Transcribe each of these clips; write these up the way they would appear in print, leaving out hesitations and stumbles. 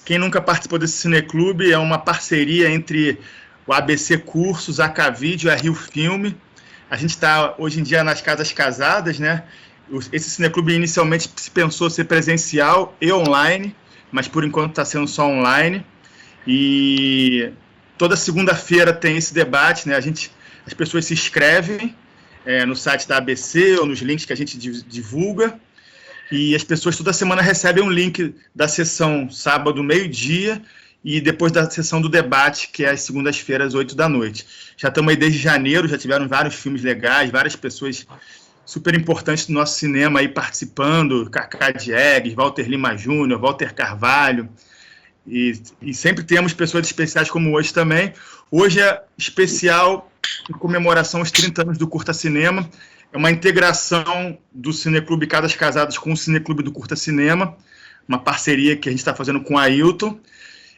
Quem nunca participou desse cineclube, é uma parceria entre o ABC Cursos, a Cavídeo e a Rio Filme. A gente está hoje em dia nas Casas Casadas, né? Esse cineclube inicialmente se pensou ser presencial e online, mas por enquanto está sendo só online. E toda segunda-feira tem esse debate, né? As pessoas se inscrevem no site da ABC ou nos links que a gente divulga, e as pessoas toda semana recebem um link da sessão sábado, meio-dia, e depois da sessão do debate, que é às segundas-feiras, 8 da noite. Já estamos aí desde janeiro, já tiveram vários filmes legais, várias pessoas super importantes do nosso cinema aí participando, Cacá Diegues, Walter Lima Júnior, Walter Carvalho, e sempre temos pessoas especiais como hoje também. Hoje é especial em comemoração aos 30 anos do Curta Cinema. É uma integração do Cineclube Casas Casadas com o Cineclube do Curta Cinema, uma parceria que a gente está fazendo com o Ailton,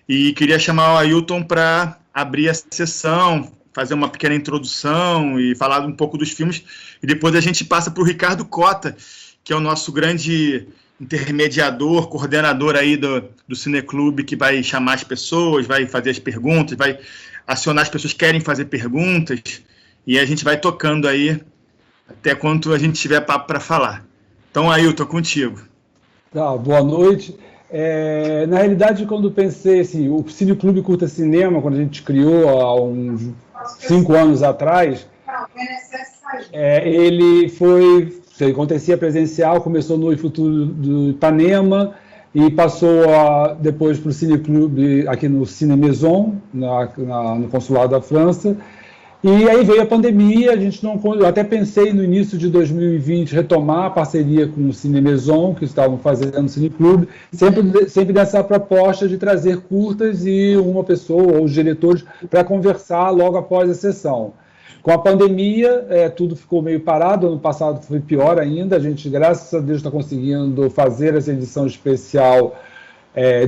e queria chamar o Ailton para abrir a sessão, fazer uma pequena introdução e falar um pouco dos filmes, e depois a gente passa para o Ricardo Cota, que é o nosso grande intermediador, coordenador aí do Cineclube, que vai chamar as pessoas, vai fazer as perguntas, vai acionar as pessoas que querem fazer perguntas, e a gente vai tocando aí até quando a gente tiver papo para falar. Então, Ailton, contigo. Boa noite. Na realidade, quando pensei assim, o Cineclube Curta Cinema, quando a gente criou há uns 5 anos atrás, ele acontecia presencial, começou no Futuro do Ipanema e passou depois para o Cineclube aqui no Cine Maison, no Consulado da França. E aí veio a pandemia, eu até pensei no início de 2020 retomar a parceria com o Cine Maison, que estavam fazendo o Cineclube, sempre dessa proposta de trazer curtas e uma pessoa ou os diretores para conversar logo após a sessão. Com a pandemia, tudo ficou meio parado. Ano passado foi pior ainda. A gente, graças a Deus, está conseguindo fazer essa edição especial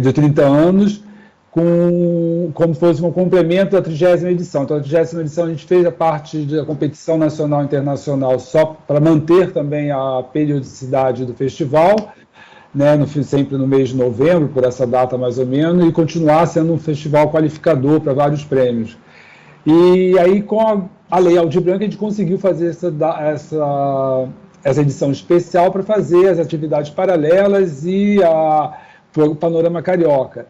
de 30 anos, como se fosse um complemento da 30ª edição. Então, a 30ª edição a gente fez a parte da competição nacional e internacional só para manter também a periodicidade do festival, né, sempre no mês de novembro, por essa data mais ou menos, e continuar sendo um festival qualificador para vários prêmios. E aí, com a Lei Aldir Blanc, a gente conseguiu fazer essa edição especial para fazer as atividades paralelas e o Panorama Carioca.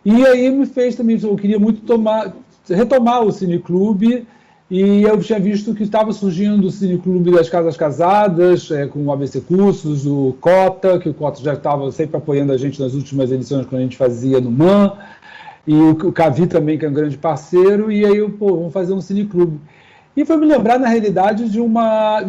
E aí me fez também, eu queria muito retomar o Cineclube, e eu tinha visto que estava surgindo o Cineclube das Casas Casadas, com o ABC Cursos, o Cota, que o Cota já estava sempre apoiando a gente nas últimas edições, quando a gente fazia no MAN, e o Cavi também, que é um grande parceiro, e aí vamos fazer um Cineclube. E foi me lembrar, na realidade, de um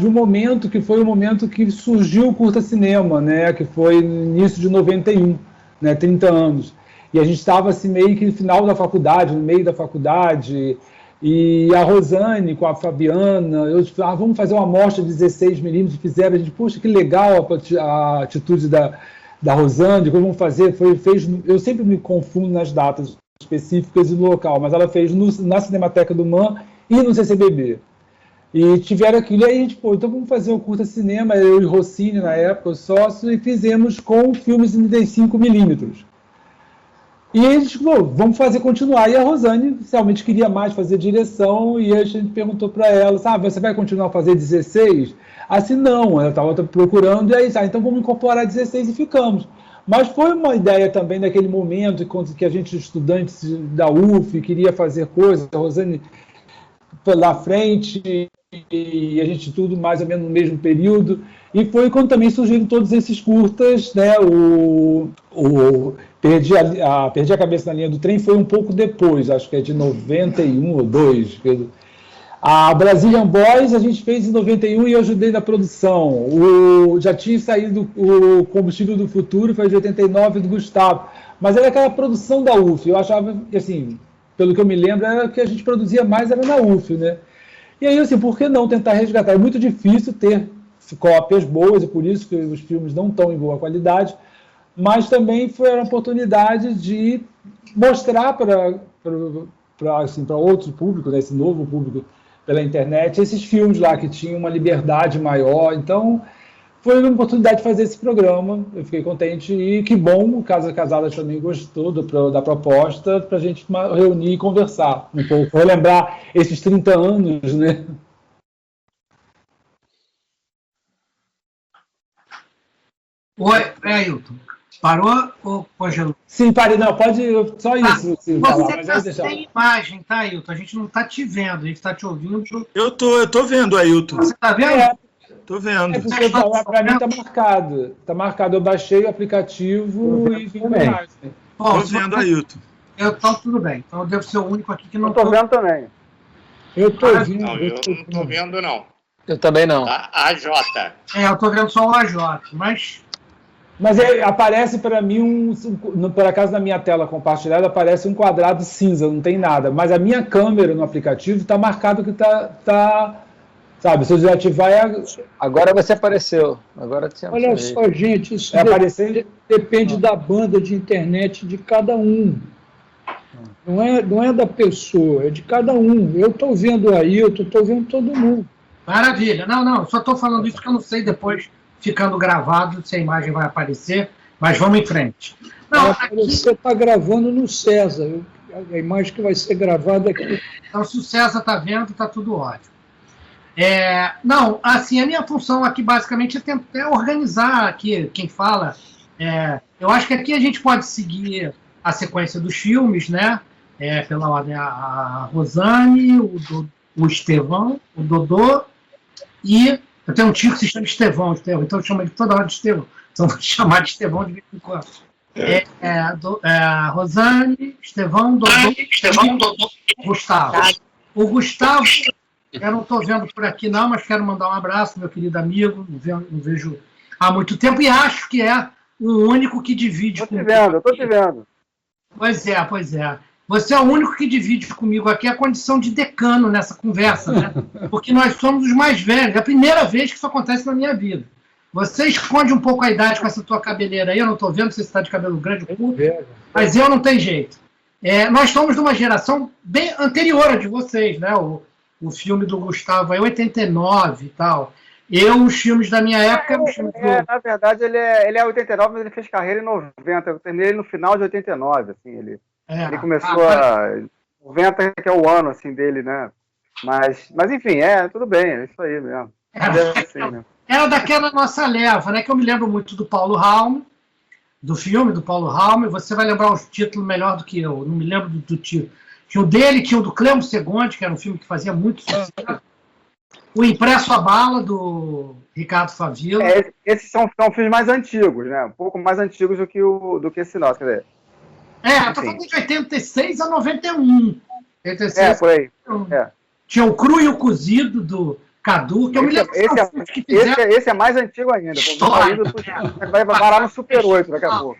momento que foi o momento que surgiu o Curta Cinema, né, que foi no início de 91, né, 30 anos. E a gente estava assim, meio que no final da faculdade, no meio da faculdade, e a Rosane com a Fabiana, vamos fazer uma amostra de 16mm, fizeram, a gente, poxa, que legal a atitude da Rosane, como vamos fazer, eu sempre me confundo nas datas específicas e no local, mas ela fez na Cinemateca do MAN e no CCBB. E tiveram aquilo, e aí a gente, então vamos fazer um curta cinema, eu e Rossini, na época, o sócio, e fizemos com filmes em 35mm. E a gente falou, vamos continuar. E a Rosane realmente queria mais fazer direção, e a gente perguntou para ela, você vai continuar a fazer 16? Assim, não, ela estava procurando, e aí, então vamos incorporar 16 e ficamos. Mas foi uma ideia também naquele momento, que a gente, estudantes da UF, queria fazer coisas, a Rosane foi lá à frente, e a gente tudo mais ou menos no mesmo período, e foi quando também surgiram todos esses curtas, né, Perdi a Cabeça na Linha do Trem foi um pouco depois, acho que é de 91 ou 2. A Brazilian Boys a gente fez em 91 e eu ajudei na produção. Já tinha saído o Combustível do Futuro, foi de 89 do Gustavo. Mas era aquela produção da UF. Eu achava, assim, pelo que eu me lembro, era que a gente produzia mais era na UF, né? E aí, assim, por que não tentar resgatar? É muito difícil ter cópias boas, e por isso que os filmes não estão em boa qualidade, mas também foi a oportunidade de mostrar para outro público, né, esse novo público pela internet, esses filmes lá que tinham uma liberdade maior. Então, foi uma oportunidade de fazer esse programa. Eu fiquei contente e que bom, o Casas Casadas também gostou da proposta para a gente reunir e conversar um pouco, relembrar esses 30 anos, né? Oi, Ailton. Parou ou congelou? Sim, parei. Não, pode. Só isso. Você está sem imagem, tá, Ailton? A gente não está te vendo, a gente está te ouvindo. Eu tô vendo, Ailton. Você está vendo? Tô vendo. É porque para mim está marcado. Está marcado. Eu baixei o aplicativo e vim com a imagem. Tô vendo, Ailton. Então, tudo bem. Então, eu devo ser o único aqui que não estou vendo também. Eu estou vendo. Não, eu não estou vendo, não. Eu também não. Tá? AJ. Eu estou vendo só o AJ, mas aparece para mim, por acaso na minha tela compartilhada, aparece um quadrado cinza, não tem nada. Mas a minha câmera no aplicativo está marcado que está, sabe, se eu desativar Agora você apareceu. Agora você Olha só, gente, isso depende da banda de internet de cada um. Não é da pessoa, é de cada um. Eu estou vendo aí, eu estou vendo todo mundo. Maravilha. Não, só estou falando isso porque eu não sei depois, ficando gravado, se a imagem vai aparecer, mas vamos em frente. Não, Você está gravando no César, a imagem que vai ser gravada aqui. Então, se o César está vendo, está tudo ótimo. Não, assim, a minha função aqui, basicamente, é organizar aqui quem fala. Eu acho que aqui a gente pode seguir a sequência dos filmes, né? Pela ordem, a Rosane, o Estevão, o Dodô, e eu tenho um tio que se chama Estevão, então eu chamo ele toda hora de Estevão. Então vou chamar de Estevão de vez em quando. Rosane, Estevão, Dodô, Gustavo. O Gustavo, eu não estou vendo por aqui não, mas quero mandar um abraço, meu querido amigo, não vejo há muito tempo, e acho que é o único que divide comigo. Estou te vendo. Pois é. Você é o único que divide comigo aqui a condição de decano nessa conversa, né? Porque nós somos os mais velhos. É a primeira vez que isso acontece na minha vida. Você esconde um pouco a idade com essa tua cabeleira aí, eu não estou vendo se você está de cabelo grande ou curto, mas eu não tenho jeito. Nós somos de uma geração bem anterior a de vocês, né? O filme do Gustavo é 89 e tal. Os filmes da minha época... Na verdade, ele é 89, mas ele fez carreira em 90. Eu terminei ele no final de 89, assim, ele começou 90, que é o ano, assim, dele, né? Mas enfim, tudo bem, é isso aí mesmo. Era daquela nossa leva, né? Que eu me lembro muito do Paulo Raume, do filme do Paulo Raume. Você vai lembrar os títulos melhor do que eu. Não me lembro do título. Tinha o dele, tinha o do Clemo Segonde, que era um filme que fazia muito sucesso. O Impresso à Bala, do Ricardo Favila. Esses são filmes mais antigos, né? Um pouco mais antigos do que esse nosso, quer dizer. Eu tô falando de 86 a 91. 86, por aí. Tinha o Cru e o Cozido, do Cadu, que eu me lembro que fizeram... Esse é mais antigo ainda. Vai parar no Super 8 daqui a pouco.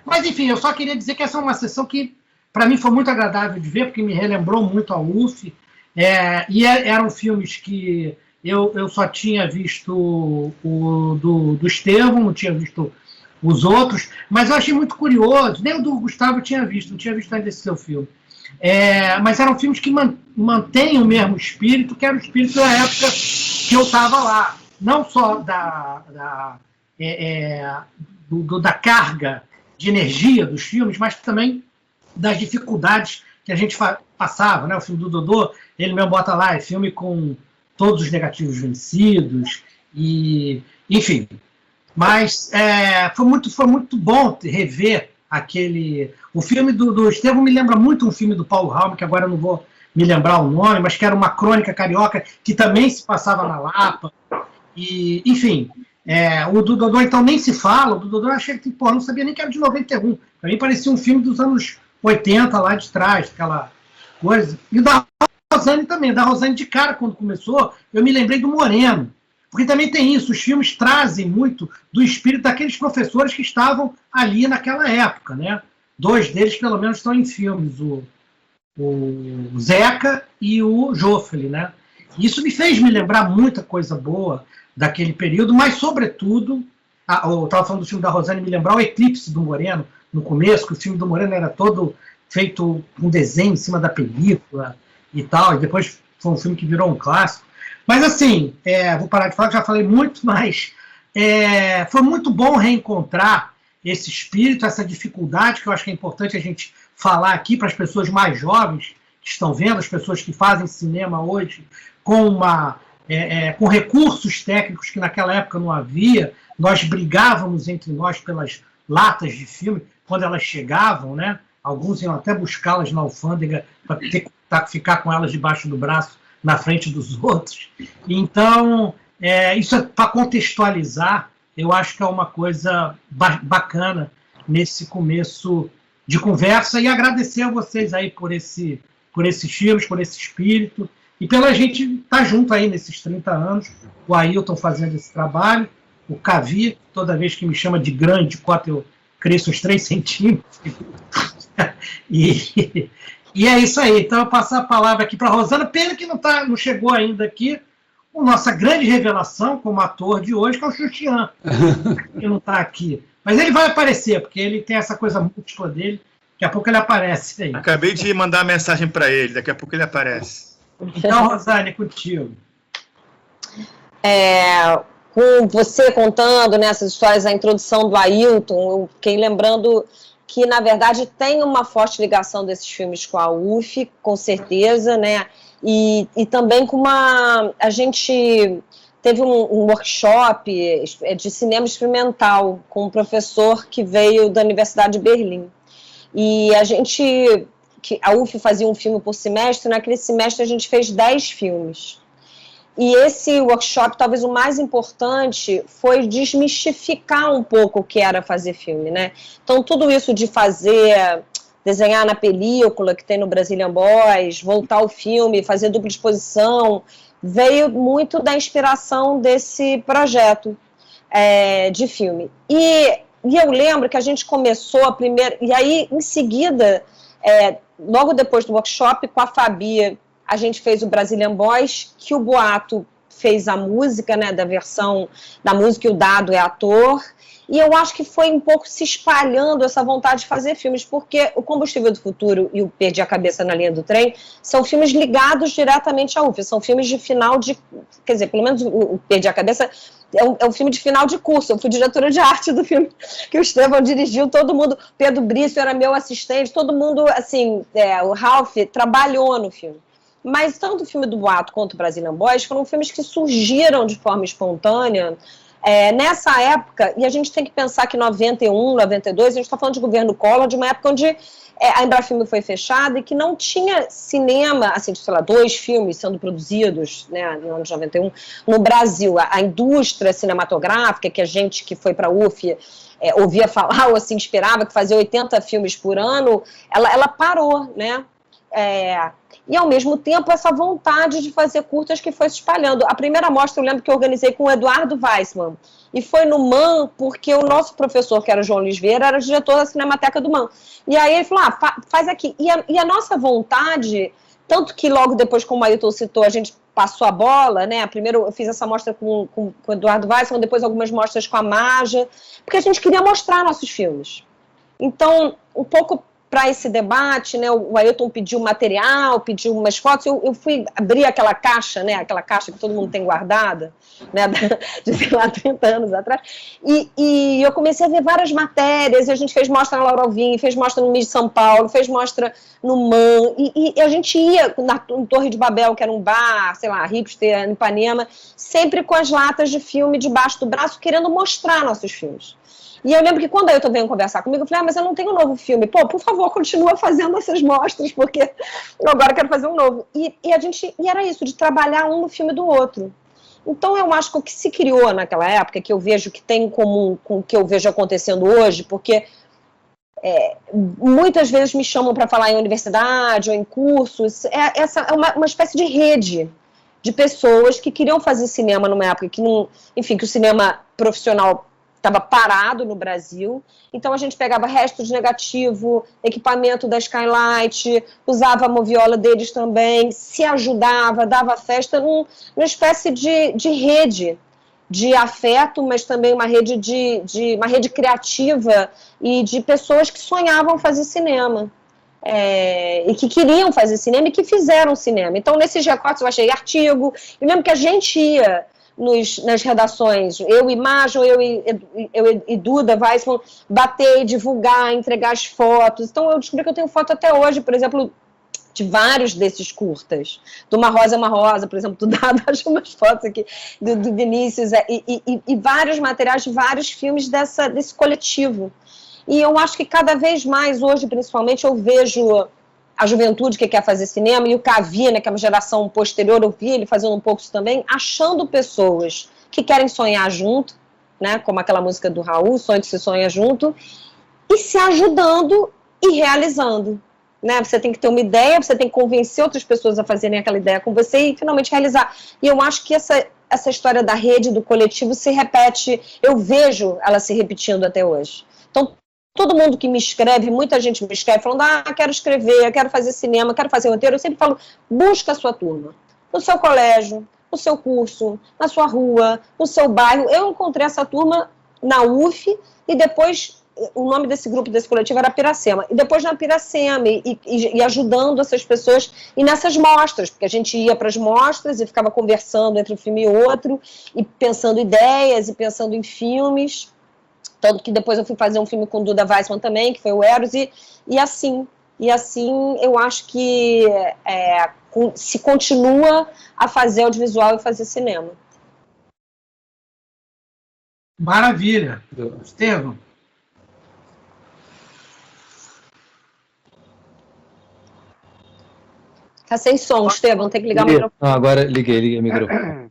Mas, enfim, eu só queria dizer que essa é uma sessão que, para mim, foi muito agradável de ver, porque me relembrou muito a UF. Eram filmes que eu só tinha visto o do Estevão, não tinha visto os outros, mas eu achei muito curioso, nem o do Gustavo eu tinha visto, não tinha visto ainda esse seu filme. Mas eram filmes que mantêm o mesmo espírito, que era o espírito da época que eu estava lá. Não só da carga de energia dos filmes, mas também das dificuldades que a gente passava, né? O filme do Dodô, ele mesmo bota lá, é filme com todos os negativos vencidos, e enfim. Mas foi muito bom rever o filme do Estevão me lembra muito um filme do Paulo Raume, que agora eu não vou me lembrar o nome, mas que era uma crônica carioca que também se passava na Lapa. E, enfim, o do Dodô então nem se fala. O do Dodô eu achei que, não sabia nem que era de 91. Para mim parecia um filme dos anos 80 lá de trás, aquela coisa. E da Rosane também, da Rosane de cara, quando começou, eu me lembrei do Moreno. Porque também tem isso, os filmes trazem muito do espírito daqueles professores que estavam ali naquela época, né? 2 deles, pelo menos, estão em filmes, o Zeca e o Joffre, né? Isso me fez me lembrar muita coisa boa daquele período, mas, sobretudo, eu estava falando do filme da Rosane, me lembrar o Eclipse do Moreno, no começo, que o filme do Moreno era todo feito com desenho em cima da película e tal, e depois foi um filme que virou um clássico. Mas, assim, vou parar de falar, que já falei muito, mas foi muito bom reencontrar esse espírito, essa dificuldade, que eu acho que é importante a gente falar aqui para as pessoas mais jovens que estão vendo, as pessoas que fazem cinema hoje com recursos técnicos que naquela época não havia. Nós brigávamos entre nós pelas latas de filme quando elas chegavam, né? Alguns iam até buscá-las na alfândega para ficar com elas debaixo do braço na frente dos outros. Então, isso é para contextualizar, eu acho que é uma coisa bacana nesse começo de conversa, e agradecer a vocês aí por esses filmes, por esse espírito, e pela gente estar junto aí nesses 30 anos, o Ailton fazendo esse trabalho, o Cavi, toda vez que me chama de grande, eu cresço uns 3 centímetros. E é isso aí. Então eu passo a palavra aqui para a Rosana. Pena que não chegou ainda aqui a nossa grande revelação como ator de hoje, que é o Xuxian, que não está aqui. Mas ele vai aparecer, porque ele tem essa coisa múltipla dele. Daqui a pouco ele aparece aí. Acabei de mandar a mensagem para ele, daqui a pouco ele aparece. Então, Rosane, é contigo. Com você contando nessas histórias, a introdução do Ailton, eu fiquei lembrando que, na verdade, tem uma forte ligação desses filmes com a UF, com certeza, né? E também com a gente teve um workshop de cinema experimental com um professor que veio da Universidade de Berlim. E a UF fazia um filme por semestre, naquele semestre a gente fez 10 filmes. E esse workshop, talvez o mais importante, foi desmistificar um pouco o que era fazer filme, né? Então, tudo isso de desenhar na película que tem no Brazilian Boys, voltar ao filme, fazer dupla exposição, veio muito da inspiração desse projeto de filme. E eu lembro que a gente começou a primeira... E aí, em seguida, logo depois do workshop, com a Fabi, a gente fez o Brazilian Boys, que o Boato fez a música, né, da versão da música, e o Dado é ator. E eu acho que foi um pouco se espalhando essa vontade de fazer filmes, porque o Combustível do Futuro e o Perdi a Cabeça na Linha do Trem são filmes ligados diretamente à UF, são filmes de final de... Quer dizer, pelo menos o Perdi a Cabeça é um filme de final de curso. Eu fui diretora de arte do filme que o Estevão dirigiu, todo mundo, Pedro Brício era meu assistente, todo mundo, assim, o Ralph trabalhou no filme. Mas tanto o filme do Boato quanto o Brazilian Boys foram filmes que surgiram de forma espontânea nessa época, e a gente tem que pensar que em 91, 92, a gente está falando de governo Collor, de uma época onde a Embrafilme foi fechada e que não tinha cinema, assim, sei lá, 2 filmes sendo produzidos, né, no ano de 91, no Brasil. A indústria cinematográfica, que a gente que foi para a UF ouvia falar, ou assim, esperava que fazia 80 filmes por ano, ela parou, né? E, ao mesmo tempo, essa vontade de fazer curtas que foi se espalhando. A primeira mostra eu lembro que eu organizei com o Eduardo Weissman, e foi no MAN, porque o nosso professor, que era o João Luiz Vieira, era diretor da Cinemateca do MAN. E aí ele falou, faz aqui. E a nossa vontade, tanto que logo depois, como o Ailton citou, a gente passou a bola, né? Primeiro eu fiz essa mostra com o Eduardo Weissman, depois algumas mostras com a Maja, porque a gente queria mostrar nossos filmes. Então, um pouco para esse debate, né, o Ailton pediu material, pediu umas fotos, eu fui abrir aquela caixa, né, aquela caixa que todo mundo tem guardada, né, de, sei lá, 30 anos atrás, e eu comecei a ver várias matérias, e a gente fez mostra na Laura Alvim, fez mostra no MIS de São Paulo, fez mostra no MAN, e a gente ia no Torre de Babel, que era um bar, sei lá, hipster, em Ipanema, sempre com as latas de filme debaixo do braço, querendo mostrar nossos filmes. E eu lembro que quando a Ailton veio conversar comigo, eu falei, mas eu não tenho um novo filme. Pô, por favor, continua fazendo essas mostras, porque eu agora quero fazer um novo. E era isso, de trabalhar um no filme do outro. Então eu acho que o que se criou naquela época, que eu vejo que tem em comum com o que eu vejo acontecendo hoje, porque muitas vezes me chamam para falar em universidade ou em cursos, essa é uma espécie de rede de pessoas que queriam fazer cinema numa época que que o cinema profissional estava parado no Brasil, então a gente pegava resto de negativo, equipamento da Skylight, usava a moviola deles também, se ajudava, dava festa, numa espécie de rede de afeto, mas também uma rede uma rede criativa e de pessoas que sonhavam fazer cinema. E que queriam fazer cinema e que fizeram cinema. Então, nesses recortes eu achei artigo, e mesmo que a gente ia nas redações, eu e Majo, eu e Duda Weissman, bater, divulgar, entregar as fotos. Então eu descobri que eu tenho foto até hoje, por exemplo, de vários desses curtas. Do Uma Rosa é uma Rosa, por exemplo, do Dado, acho umas fotos aqui, do Vinícius, e vários materiais de vários filmes desse coletivo. E eu acho que cada vez mais, hoje, principalmente, eu vejo a juventude que quer fazer cinema, e o Cavi, né, que é uma geração posterior, eu vi ele fazendo um pouco isso também, achando pessoas que querem sonhar junto, né, como aquela música do Raul, Sonho que se sonha junto, e se ajudando e realizando. Né? Você tem que ter uma ideia, você tem que convencer outras pessoas a fazerem aquela ideia com você e finalmente realizar. E eu acho que essa história da rede, do coletivo, se repete, eu vejo ela se repetindo até hoje. Então, todo mundo que me escreve, muita gente me escreve falando, quero escrever, quero fazer cinema, quero fazer roteiro, eu sempre falo, busca a sua turma, no seu colégio, no seu curso, na sua rua, no seu bairro. Eu encontrei essa turma na UF e depois o nome desse grupo, desse coletivo era Piracema, e depois na Piracema, e ajudando essas pessoas, e nessas mostras, porque a gente ia para as mostras e ficava conversando entre um filme e outro, e pensando ideias, e pensando em filmes, tanto que depois eu fui fazer um filme com o Duda Weissman também, que foi o Eros, e assim eu acho que se continua a fazer audiovisual e fazer cinema. Maravilha. Estevão? Tá sem som, Estevão, tem que ligar o microfone. Não, agora liguei o microfone.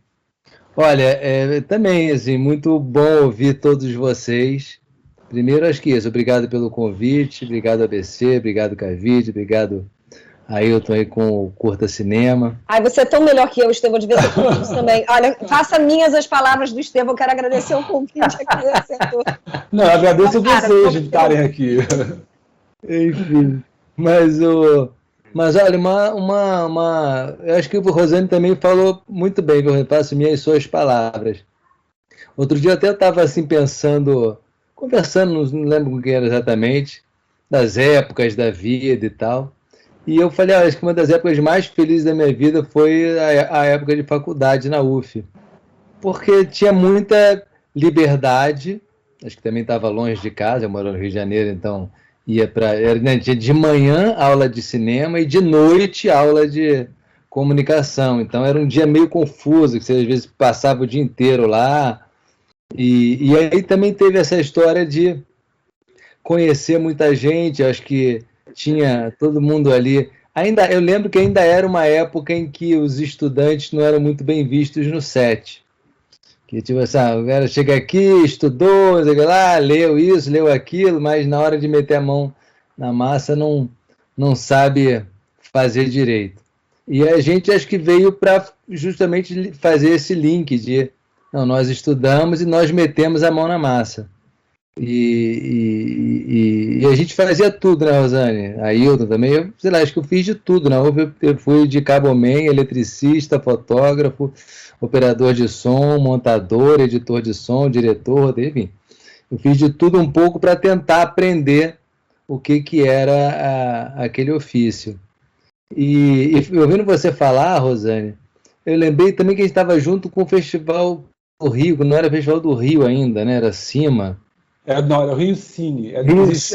Olha, também, assim, muito bom ouvir todos vocês. Primeiro, acho que isso, obrigado pelo convite, obrigado ABC, obrigado Cavide, obrigado Ailton aí com o Curta Cinema. Você é tão melhor que eu, Estevão, de ver isso também. Olha, faça minhas as palavras do Estevão, quero agradecer o convite aqui. Acertou. Não, agradeço vocês de estarem aqui. Enfim, mas olha, eu acho que o Rosane também falou muito bem, eu repasso minhas suas palavras. Outro dia eu até estava assim pensando, conversando, não lembro com quem era exatamente, das épocas da vida e tal, e eu falei, acho que uma das épocas mais felizes da minha vida foi a época de faculdade na UF, porque tinha muita liberdade, acho que também estava longe de casa, eu moro no Rio de Janeiro, então era de manhã aula de cinema e de noite aula de comunicação, então era um dia meio confuso, que você às vezes passava o dia inteiro lá, e aí também teve essa história de conhecer muita gente, acho que tinha todo mundo ali, eu lembro que ainda era uma época em que os estudantes não eram muito bem vistos no set, que tipo assim, o cara chega aqui, estudou, leu isso, leu aquilo, mas na hora de meter a mão na massa não sabe fazer direito. E a gente acho que veio para justamente fazer esse link de, nós estudamos e nós metemos a mão na massa. E a gente fazia tudo, né, Rosane? A Ailton também, acho que eu fiz de tudo, né? Eu fui de caboman, eletricista, fotógrafo, operador de som, montador, editor de som, diretor, enfim. Eu fiz de tudo um pouco para tentar aprender o que era aquele ofício. E ouvindo você falar, Rosane, eu lembrei também que a gente estava junto com o Festival do Rio, não era Festival do Rio ainda, né? Era Cima. Não, era o Rio Cine.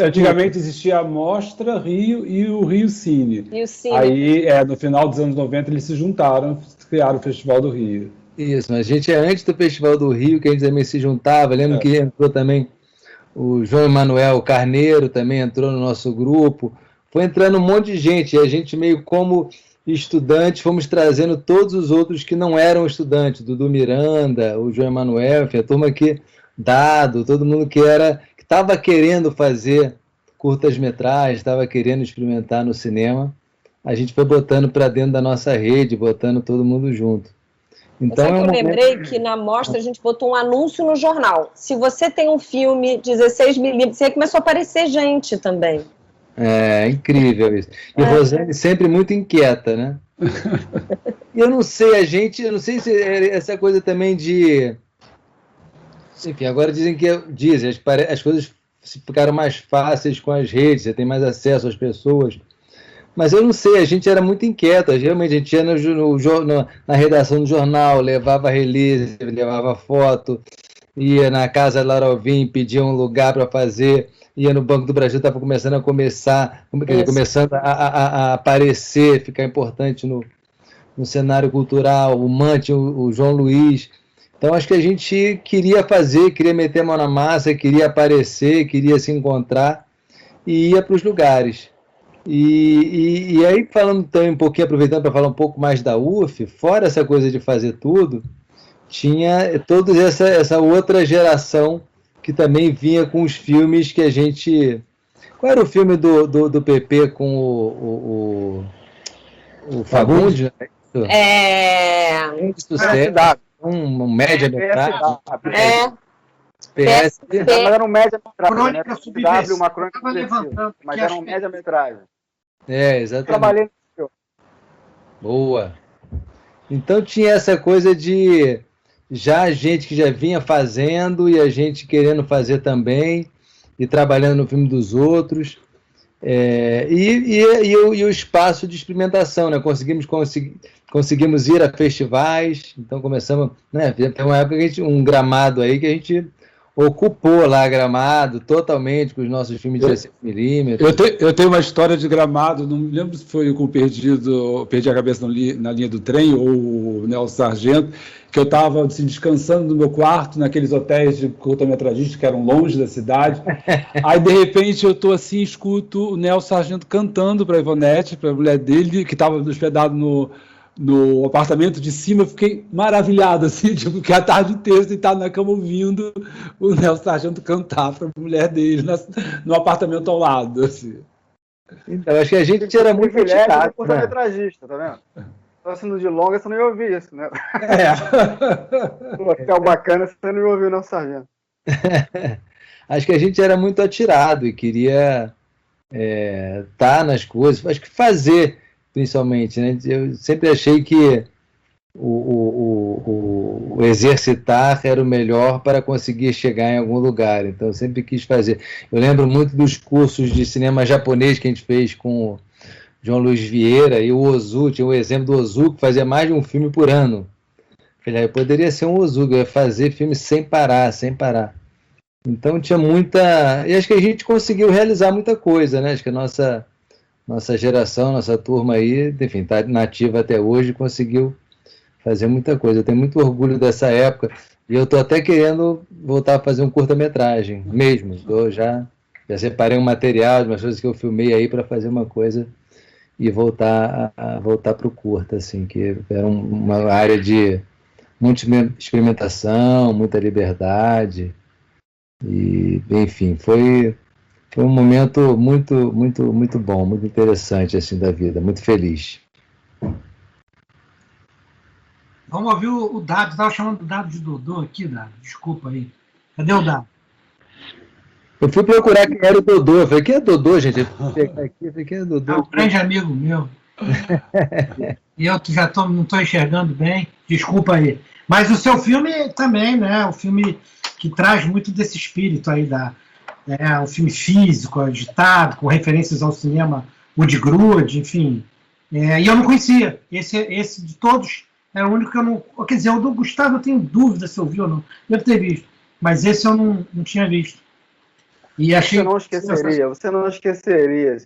Antigamente existia a Mostra Rio e o Rio Cine. Aí, no final dos anos 90, eles se juntaram, criaram o Festival do Rio. Isso, mas a gente antes do Festival do Rio, que a gente também se juntava, lembro que entrou também o João Emanuel Carneiro, também entrou no nosso grupo, foi entrando um monte de gente, e a gente meio como estudantes, fomos trazendo todos os outros que não eram estudantes, Dudu Miranda, o João Emanuel, enfim, a turma que Dado, todo mundo que estava querendo fazer curtas-metragens, estava querendo experimentar no cinema, a gente foi botando para dentro da nossa rede, botando todo mundo junto. Então, eu lembrei que na mostra a gente botou um anúncio no jornal. Se você tem um filme 16mm, você começou a aparecer gente também. É incrível isso. E Rosane sempre muito inquieta, né? E eu não sei se essa coisa também de... Enfim, agora dizem as coisas ficaram mais fáceis com as redes, você tem mais acesso às pessoas. Mas eu não sei, a gente era muito inquieto. Geralmente a gente ia na redação do jornal, levava release, levava foto, ia na casa da Lara Alvim, pedia um lugar para fazer, ia no Banco do Brasil, estava começando a aparecer, ficar importante no cenário cultural, o Mante, o João Luiz. Então acho que a gente queria fazer, queria meter a mão na massa, queria aparecer, queria se encontrar e ia para os lugares. E aí, falando também um pouquinho, aproveitando para falar um pouco mais da UF, fora essa coisa de fazer tudo, tinha toda essa outra geração que também vinha com os filmes que a gente... Qual era o filme do PP com o Fagundes? Sucesso. Um média-metragem. PS. Mas era um média-metragem. Crônica Subversiva. Uma crônica subversiva. Mas era um média-metragem. Exatamente. Trabalhei no filme. Boa. Então tinha essa coisa de já a gente que já vinha fazendo e a gente querendo fazer também e trabalhando no filme dos outros. E o espaço de experimentação, né? Conseguimos ir a festivais, então começamos, né? Tem uma época que um Gramado aí que a gente ocupou lá Gramado totalmente com os nossos filmes de 16mm. Eu tenho uma história de Gramado, não me lembro se foi com Perdi a Cabeça na Linha do Trem ou o Nelson Sargento, que eu estava assim, descansando no meu quarto, naqueles hotéis de curta-metragista que eram longe da cidade. Aí, de repente, eu estou assim, escuto o Nelson Sargento cantando para a Ivonete, para a mulher dele, que estava hospedado no apartamento de cima. Eu fiquei maravilhado, assim, tipo, que a tarde inteira sentado na cama ouvindo o Nelson Sargento cantar para a mulher dele no apartamento ao lado. Assim. Então, acho que a gente era muito privilégios curta-metragista, tá vendo? Sendo de longa, você não ia ouvir isso, né? No hotel bacana, você não ia ouvir o Nelson Sargento. Acho que a gente era muito atirado e queria estar nas coisas, acho que fazer, principalmente, né? Eu sempre achei que o exercitar era o melhor para conseguir chegar em algum lugar, então eu sempre quis fazer. Eu lembro muito dos cursos de cinema japonês que a gente fez com o João Luiz Vieira e o Ozu, tinha o exemplo do Ozu que fazia mais de um filme por ano. Falei, eu poderia ser um Ozu, eu ia fazer filme sem parar. Então tinha muita... E acho que a gente conseguiu realizar muita coisa, né? Acho que a nossa geração, nossa turma aí, enfim, está nativa até hoje, conseguiu fazer muita coisa. Eu tenho muito orgulho dessa época e eu estou até querendo voltar a fazer um curta-metragem mesmo. Eu já separei um material, umas coisas que eu filmei aí para fazer uma coisa e voltar para o curta, assim, que era uma área de muita experimentação, muita liberdade, e, enfim, foi um momento muito, muito, muito bom, muito interessante, assim, da vida, muito feliz. Vamos ouvir o Dado, estava chamando o Dado de Dodô aqui, Dado, desculpa aí. Cadê o Dado? Eu fui procurar quem era o Dodô. Eu falei, quem é Dodô, gente? Eu fui pegar aqui, eu falei, quem é Dodô? É um grande amigo meu. E eu já não estou enxergando bem, desculpa aí. Mas o seu filme também, né? O filme que traz muito desse espírito aí, um filme físico, agitado, com referências ao cinema Woody Grude, enfim. E eu não conhecia. Esse de todos era o único que eu não... Quer dizer, o do Gustavo eu tenho dúvida se eu vi ou não. Devo ter visto. Mas esse eu não tinha visto. E achei... Você não esqueceria.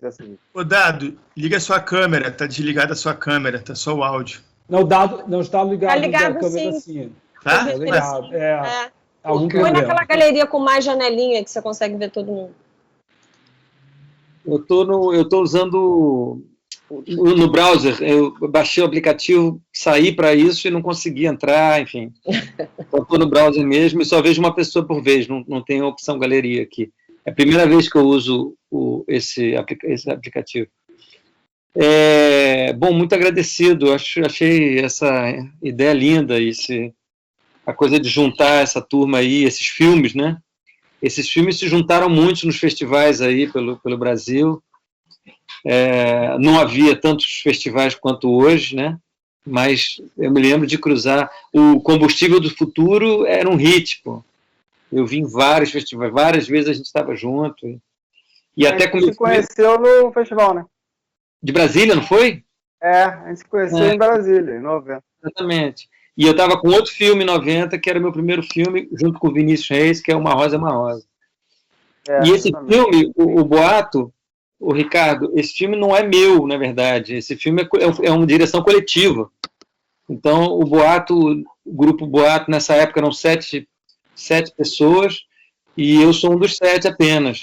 Ô, Dado, liga a sua câmera, tá desligada a sua câmera, tá só o áudio. Não, o Dado não está ligado, tá ligado a câmera sim. Tá? Tá ligado, Põe naquela galeria com mais janelinha que você consegue ver todo mundo. Eu tô usando no browser, eu baixei o aplicativo, saí para isso e não consegui entrar, enfim. Estou no browser mesmo e só vejo uma pessoa por vez, não tem a opção galeria aqui. É a primeira vez que eu uso esse aplicativo. Bom, muito agradecido, achei essa ideia linda, a coisa de juntar essa turma aí, esses filmes, né? Esses filmes se juntaram muito nos festivais aí pelo Brasil. Não havia tantos festivais quanto hoje, né? Mas eu me lembro de cruzar. O Combustível do Futuro era um hit, pô. Eu vi em vários festivais, várias vezes a gente estava junto. E até se conheceu no festival, né? de Brasília, não foi? A gente se conheceu em Brasília, em 90. Exatamente. E eu estava com outro filme em 90, que era o meu primeiro filme, junto com o Vinícius Reis, que é Uma Rosa é uma Rosa. E esse filme, o Boato, o Ricardo, esse filme não é meu, na verdade. Esse filme é uma direção coletiva. Então, o grupo Boato, nessa época, eram sete pessoas, e eu sou um dos 7 apenas.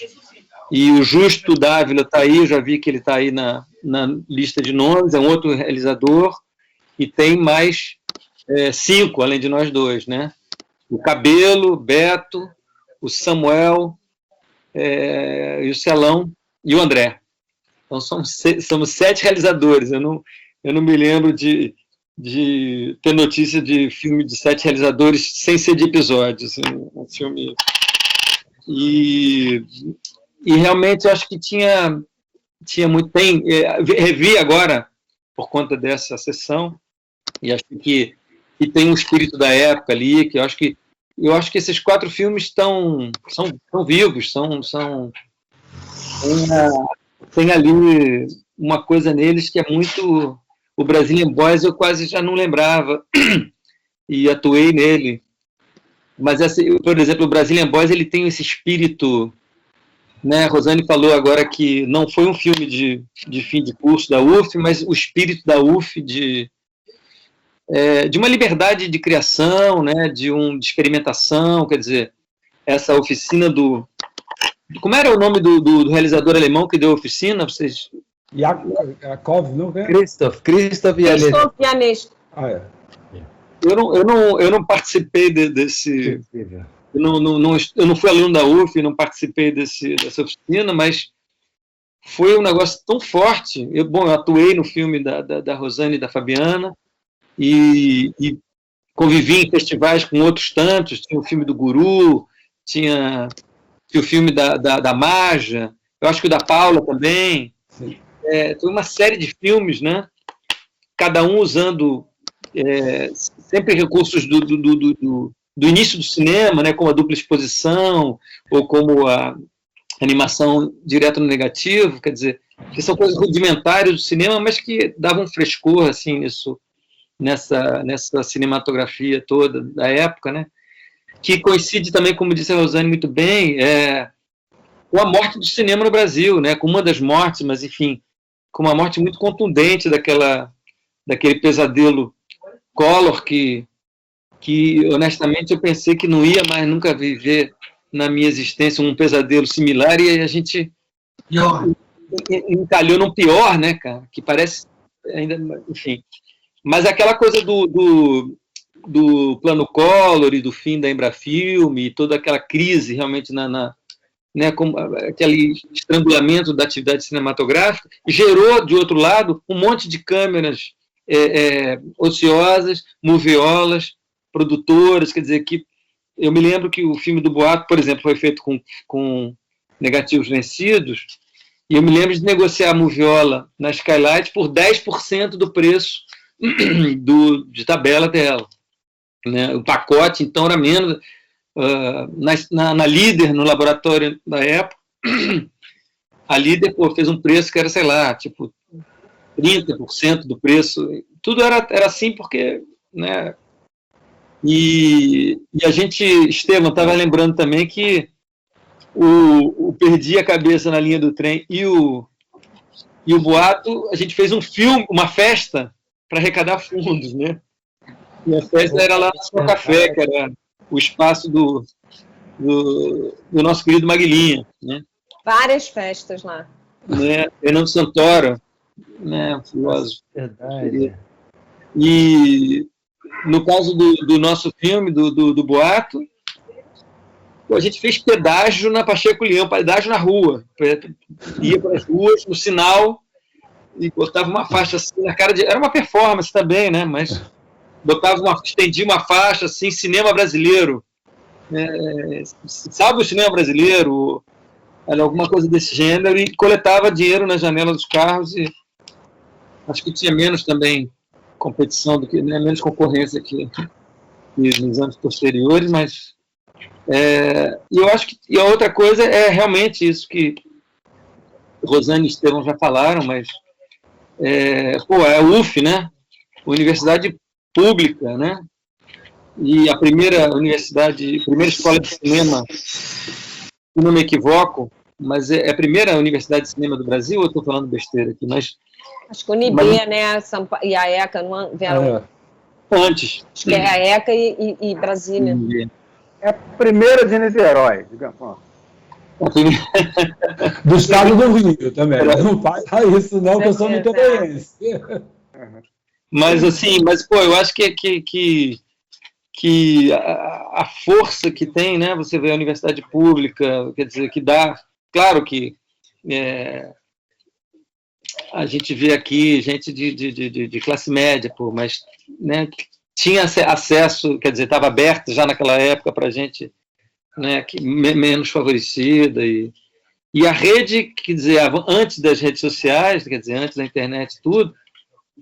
E o Justo Dávila está aí, eu já vi que ele está aí na lista de nomes, é um outro realizador, e tem mais 5, além de nós 2, né? O Cabelo, Beto, o Samuel, e o Celão e o André. Então somos 7 realizadores. Eu não me lembro de ter notícia de filme de 7 realizadores sem ser de episódios. Um filme. E realmente eu acho que tinha muito. Revi agora por conta dessa sessão e acho que tem um espírito da época ali, que eu acho que esses 4 filmes são vivos, tem ali uma coisa neles que é muito... O Brazilian Boys eu quase já não lembrava, e atuei nele. Mas, por exemplo, o Brazilian Boys ele tem esse espírito... Né? A Rosane falou agora que não foi um filme de fim de curso da UF, mas o espírito da UF de uma liberdade de criação, né, de experimentação, quer dizer, essa oficina do... Como era o nome do realizador alemão que deu a oficina? Vocês... Yakov, não é? Christoph Janesco. Eu não participei desse... Eu não fui aluno da UF, não participei dessa oficina, mas foi um negócio tão forte. Eu atuei no filme da Rosane e da Fabiana, e convivi em festivais com outros tantos. Tinha o filme do Guru, tinha o filme da Maja, eu acho que o da Paula também. Foi uma série de filmes, né? Cada um usando sempre recursos do início do cinema, né? Como a dupla exposição, ou como a animação direto no negativo, quer dizer, que são coisas rudimentares do cinema, mas que davam um frescor assim, nessa cinematografia toda da época, né? Que coincide também, como disse a Rosane muito bem, com a morte do cinema no Brasil, né? Com uma das mortes, mas enfim, com uma morte muito contundente daquele pesadelo Collor que honestamente eu pensei que não ia mais nunca viver na minha existência um pesadelo similar, e a gente encalhou num pior, né, cara? Que parece ainda, enfim. Mas aquela coisa do plano Collor e do fim da Embrafilme e toda aquela crise realmente né, como aquele estrangulamento da atividade cinematográfica gerou, de outro lado, um monte de câmeras ociosas, moviolas, produtoras, quer dizer, que eu me lembro que o filme do Boato, por exemplo, foi feito com negativos vencidos, e eu me lembro de negociar a moviola na Skylight por 10% do preço de tabela dela. Né? O pacote, então, era menos... na Líder, no laboratório da época, a Líder fez um preço que era, sei lá, tipo 30% do preço. Tudo era assim porque... Né, e a gente, Estevam, estava lembrando também que o Perdi a Cabeça na Linha do Trem e o Boato, a gente fez um filme, uma festa para arrecadar fundos, né? E a festa era lá no São Café, que era o espaço do nosso querido Maguilinha, né? Várias festas lá. Né? Fernando Santoro, né? Filósofo. Verdade. E no caso do nosso filme, do Boato, a gente fez pedágio na Pacheco Leão, pedágio na rua. Ia para as ruas, no sinal, e botava uma faixa assim na cara de... Era uma performance também, né? Mas estendia uma faixa assim, cinema brasileiro. Sabe o cinema brasileiro? Era alguma coisa desse gênero, e coletava dinheiro na janela dos carros, e acho que tinha menos também competição do que, né, menos concorrência que nos anos posteriores, mas e eu acho que a outra coisa é realmente isso que Rosane e Estevam já falaram, mas é a UF, né? Universidade pública, né? E a primeira escola de cinema, se não me equivoco, mas é a primeira universidade de cinema do Brasil, ou eu estou falando besteira aqui, mas... Acho que o UNB, né, e a ECA não vieram... Antes. Acho que é a ECA e Brasília. É a primeira de Niterói, digamos. Do estado do Rio também. Não faz isso não, que eu sou niteroense. Mas, assim, eu acho que a força que tem, né? Você vê a universidade pública, quer dizer, que dá... Claro que a gente vê aqui gente de classe média, mas, né, tinha acesso, quer dizer, estava aberto já naquela época para gente, né, menos favorecida, e a rede, quer dizer, antes das redes sociais, quer dizer, antes da internet e tudo,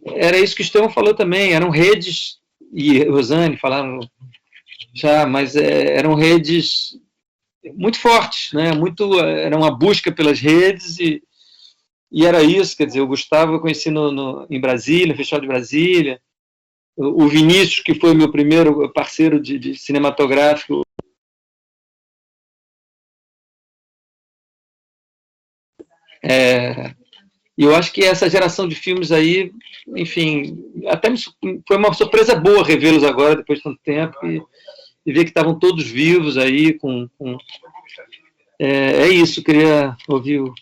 era isso que o Estevão falou também, eram redes, e Rosane falaram já, mas eram redes muito fortes, né, era uma busca pelas redes, e era isso, quer dizer, o Gustavo eu conheci em Brasília, no Festival de Brasília, o Vinícius, que foi meu primeiro parceiro de cinematográfico, e eu acho que essa geração de filmes aí, enfim, até foi uma surpresa boa revê-los agora, depois de tanto tempo, e ver que estavam todos vivos aí, é isso, queria ouvir o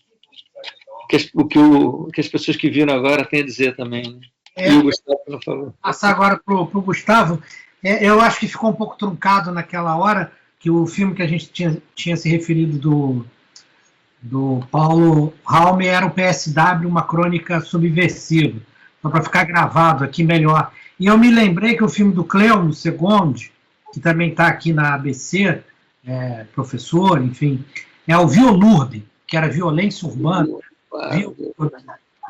que as pessoas que viram agora têm a dizer também, né? E o Gustavo, por favor. Passar agora para o Gustavo, eu acho que ficou um pouco truncado naquela hora, que o filme que a gente tinha se referido do Paulo Raume era o PSW, uma crônica subversiva, só para ficar gravado aqui melhor. E eu me lembrei que o filme do Cleon Segondi, que também está aqui na ABC, professor, enfim, é o Violurbe, que era violência urbana.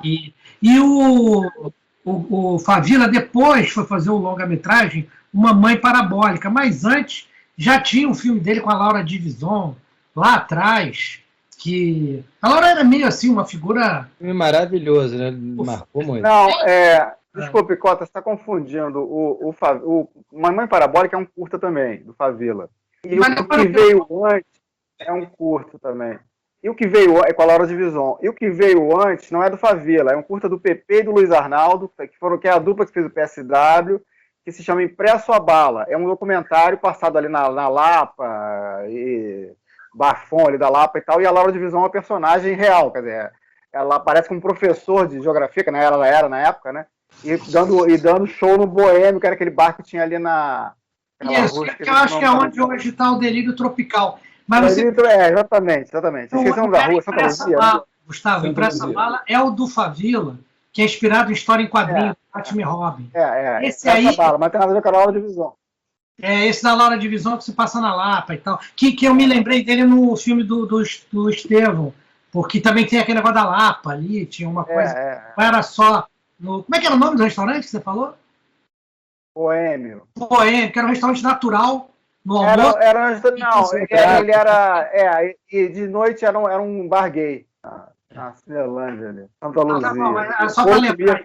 E o Favila depois foi fazer o longa-metragem Uma Mãe Parabólica, mas antes já tinha um filme dele com a Laura Divison, lá atrás, que a Laura era meio assim, uma figura... Maravilhoso, né? Marcou muito. Não, desculpe, Cota, você está confundindo. Uma Mãe Parabólica é um curta também, do Favila. E o que veio antes é um curta também. E o que veio é com a Laura Divison. E o que veio antes não é do Favila, é um curta do PP e do Luiz Arnaldo, que é a dupla que fez o PSW, que se chama Impresso a Bala. É um documentário passado ali na Lapa, e Bafon ali da Lapa e tal, e a Laura Divison é uma personagem real, quer dizer, ela aparece como professor de geografia, que ela era na época, né? E dando show no Boêmio, que era aquele bar que tinha ali na... Isso, eu acho que é onde hoje está o Delírio Tropical. Mas exatamente. Esquecemos da rua, Santa Luzia. Gustavo, Impressa Bala é o do Favila, que é inspirado em história em quadrinhos, Batman e Robin. Esse aí... Bala, mas tem nada a ver com a Laura Divison. Esse da Laura Divison que se passa na Lapa e tal. Que eu me lembrei dele no filme do Estevão, porque também tem aquele negócio da Lapa ali, tinha uma coisa... Não era só... Como é que era o nome do restaurante que você falou? Boêmio, que era um restaurante natural... No almoço? Ele era... e de noite era um bar gay. Na Cinelândia ali. Santa Luzia. Só para lembrar.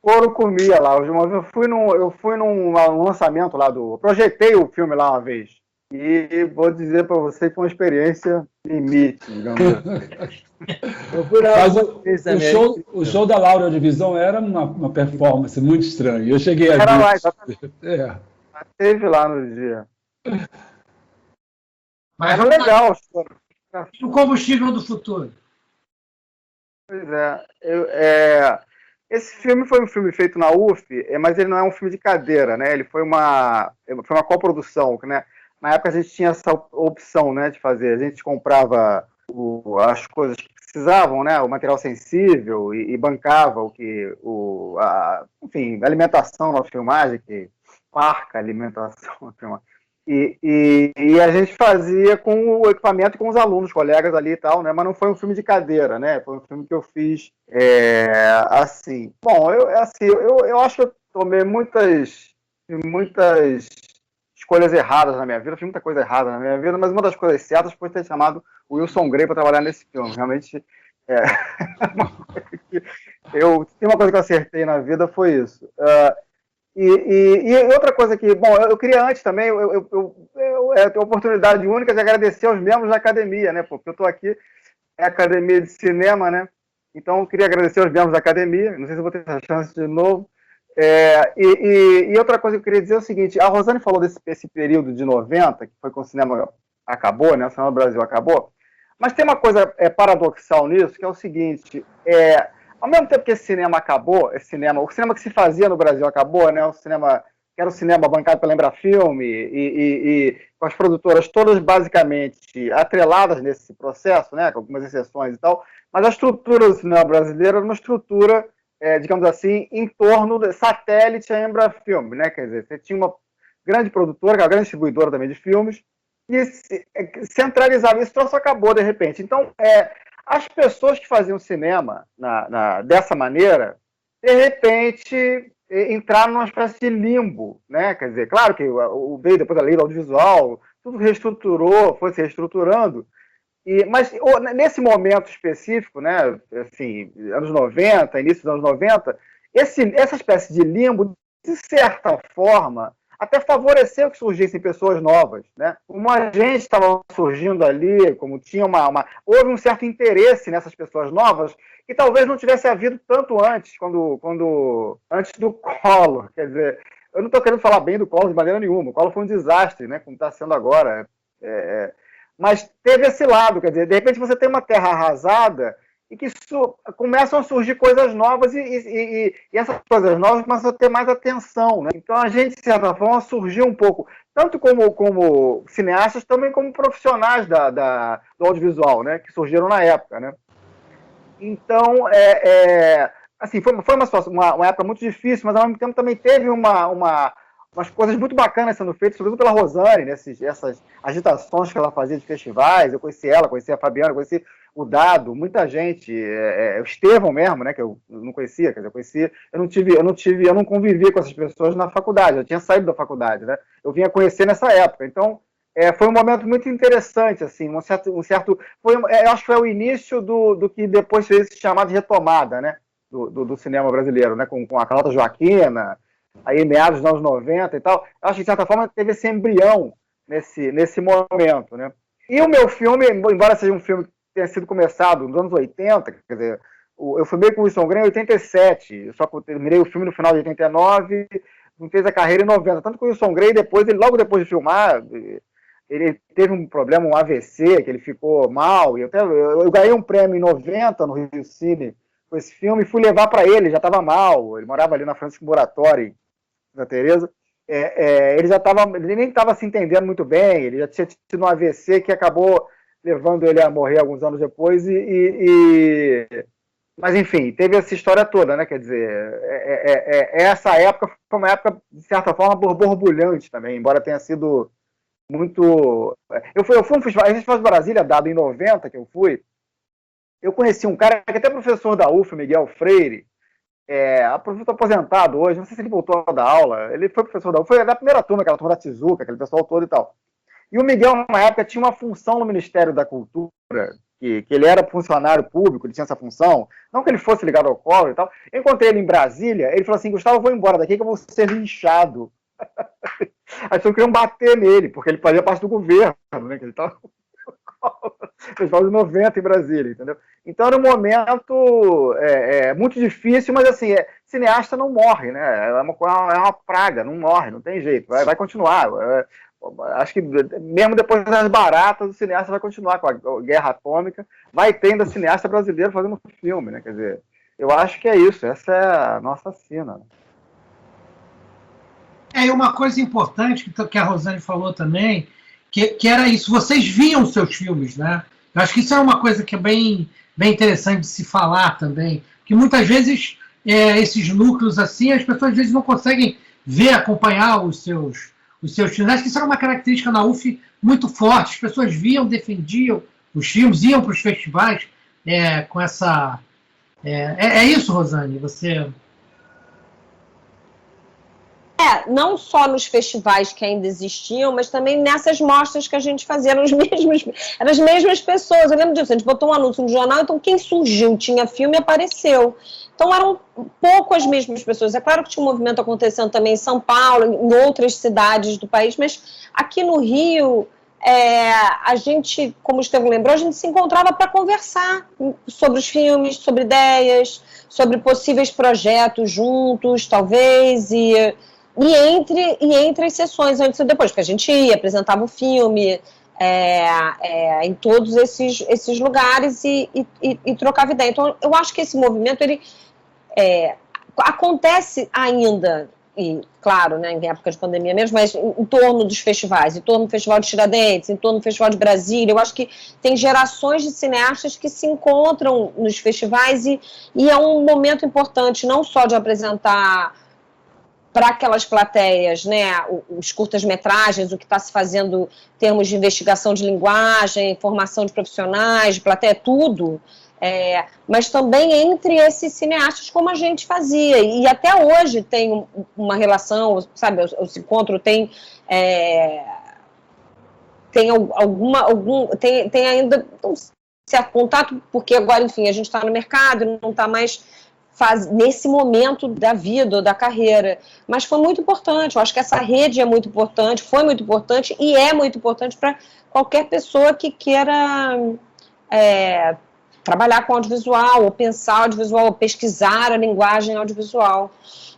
Ouro comia lá. Eu fui num lançamento lá projetei o filme lá uma vez. E vou dizer para você que foi uma experiência limite, digamos assim. O show da Laura Divison era uma performance muito estranha. Eu cheguei a ver. Era lá, exatamente. Teve lá no dia. Mas era legal. O combustível do futuro. Pois esse filme foi um filme feito na UF, mas ele não é um filme de cadeira, né? Ele foi uma coprodução, né? Na época a gente tinha essa opção, né, de fazer. A gente comprava as coisas que precisavam, né? O material sensível e bancava enfim, alimentação na filmagem, que parca alimentação na filmagem. E a gente fazia com o equipamento e com os alunos, colegas ali e tal, né? Mas não foi um filme de cadeira, né? Foi um filme que eu fiz assim. Bom, eu acho que eu tomei muitas escolhas erradas na minha vida, fiz muita coisa errada na minha vida, mas uma das coisas certas foi ter chamado o Wilson Grey para trabalhar nesse filme. Realmente Tem uma coisa que eu acertei na vida, foi isso. E outra coisa que, bom, eu queria antes também, eu tenho a oportunidade única de agradecer aos membros da academia, né? Porque eu estou aqui, é a Academia de Cinema, né? Então, eu queria agradecer aos membros da academia, não sei se eu vou ter essa chance de novo. E outra coisa que eu queria dizer é o seguinte, a Rosane falou desse período de 90, que foi quando o cinema acabou, né? O cinema do Brasil acabou, mas tem uma coisa paradoxal nisso, que é o seguinte, ao mesmo tempo que esse cinema acabou, o cinema que se fazia no Brasil acabou, né? O cinema, que era o cinema bancado pela Embrafilme e com as produtoras todas basicamente atreladas nesse processo, né? Com algumas exceções e tal, mas a estrutura do cinema brasileiro era uma estrutura, digamos assim, em torno do satélite à Embrafilme, né? Quer dizer, você tinha uma grande produtora, uma grande distribuidora também de filmes, e centralizava. Esse troço acabou de repente. Então, as pessoas que faziam cinema dessa maneira, de repente, entraram numa espécie de limbo, né? Quer dizer, claro que veio depois a lei do audiovisual, tudo reestruturou, foi se reestruturando, mas nesse momento específico, né, assim, anos 90, início dos anos 90, essa espécie de limbo, de certa forma, até favoreceu que surgissem pessoas novas, né? Como a gente estava surgindo ali, como tinha houve um certo interesse nessas pessoas novas que talvez não tivesse havido tanto antes, antes do Collor. Quer dizer, eu não estou querendo falar bem do Collor de maneira nenhuma. O Collor foi um desastre, né? Como está sendo agora. Mas teve esse lado, quer dizer, de repente você tem uma terra arrasada e que começam a surgir coisas novas e essas coisas novas começam a ter mais atenção, né? Então a gente, de certa forma, surgiu um pouco, tanto como cineastas, também como profissionais do audiovisual, né? Que surgiram na época, né? Então, assim, foi uma época muito difícil, mas ao mesmo tempo também teve umas coisas muito bacanas sendo feitas, sobretudo pela Rosane, né? Essas agitações que ela fazia de festivais. Eu conheci ela, conheci a Fabiana, conheci o Dado, muita gente, o Estevão mesmo, né? Que eu não conhecia, quer dizer, eu não convivia com essas pessoas na faculdade, eu tinha saído da faculdade, né? Eu vinha conhecer nessa época, então foi um momento muito interessante, assim, eu acho que foi o início do que depois fez se chamar de retomada, né? Do cinema brasileiro, né? Com a Carlota Joaquina, aí meados dos anos 90 e tal. Eu acho que, de certa forma, teve esse embrião nesse momento, né? E o meu filme, embora seja um filme que tenha sido começado nos anos 80, quer dizer, eu filmei com o Wilson Green em 87, só que eu terminei o filme no final de 89, não fez a carreira em 90, tanto que o Wilson Green, logo depois de filmar, ele teve um problema, um AVC, que ele ficou mal, e eu ganhei um prêmio em 90 no Rio Cine com esse filme, e fui levar para ele, já estava mal, ele morava ali na Francisco Muratori, da Tereza, ele nem estava se entendendo muito bem, ele já tinha tido um AVC que acabou levando ele a morrer alguns anos depois, mas enfim, teve essa história toda, né? Quer dizer, essa época foi uma época, de certa forma, borbulhante também, embora tenha sido muito... Eu fui um festival de Brasília, dado em 90, que eu fui, eu conheci um cara que até professor da UF, Miguel Freire, professor aposentado hoje, não sei se ele voltou a dar aula, ele foi professor da UF, foi da primeira turma, aquela turma da Tizuca, aquele pessoal todo e tal. E o Miguel, na época, tinha uma função no Ministério da Cultura, que ele era funcionário público, ele tinha essa função, não que ele fosse ligado ao Collor e tal. Eu encontrei ele em Brasília, ele falou assim, Gustavo, eu vou embora daqui que eu vou ser linchado. As pessoas queriam bater nele, porque ele fazia parte do governo, né, que ele estava festival de 90 em Brasília, entendeu? Então era um momento muito difícil, mas assim, cineasta não morre, né? É uma praga, não morre, não tem jeito, vai continuar. Acho que mesmo depois das baratas, o cineasta vai continuar com a guerra atômica, vai ter ainda cineasta brasileiro fazendo filme, né? Quer dizer, eu acho que é isso, essa é a nossa sina. E uma coisa importante que a Rosane falou também, que era isso, vocês viam os seus filmes, né? Eu acho que isso é uma coisa que é bem interessante de se falar também, que muitas vezes esses núcleos assim, as pessoas às vezes não conseguem ver, acompanhar os seus filmes. Acho que isso era uma característica na UF muito forte, as pessoas viam, defendiam os filmes, iam para os festivais com essa... É isso, Rosane? Você... não só nos festivais que ainda existiam, mas também nessas mostras que a gente fazia, eram as mesmas pessoas. Eu lembro disso, a gente botou um anúncio no jornal, então quem surgiu, tinha filme, apareceu. Então eram pouco as mesmas pessoas. É claro que tinha um movimento acontecendo também em São Paulo, em outras cidades do país, mas aqui no Rio, a gente, como o Estevão lembrou, a gente se encontrava para conversar sobre os filmes, sobre ideias, sobre possíveis projetos juntos, talvez, e entre as sessões, antes e depois, porque a gente ia, apresentava o filme em todos esses lugares e trocava ideia. Então, eu acho que esse movimento, ele acontece ainda, e claro, né, em época de pandemia mesmo, mas em torno dos festivais, em torno do Festival de Tiradentes, em torno do Festival de Brasília. Eu acho que tem gerações de cineastas que se encontram nos festivais e é um momento importante, não só de apresentar para aquelas plateias, né, os curtas-metragens, o que está se fazendo em termos de investigação de linguagem, formação de profissionais, de plateia, tudo, mas também entre esses cineastas, como a gente fazia. E até hoje tem uma relação, sabe, os encontros tem ainda um certo contato, porque agora, enfim, a gente está no mercado, não está mais nesse momento da vida ou da carreira, mas foi muito importante. Eu acho que essa rede é muito importante, foi muito importante e é muito importante para qualquer pessoa que queira trabalhar com audiovisual, ou pensar audiovisual, ou pesquisar a linguagem audiovisual.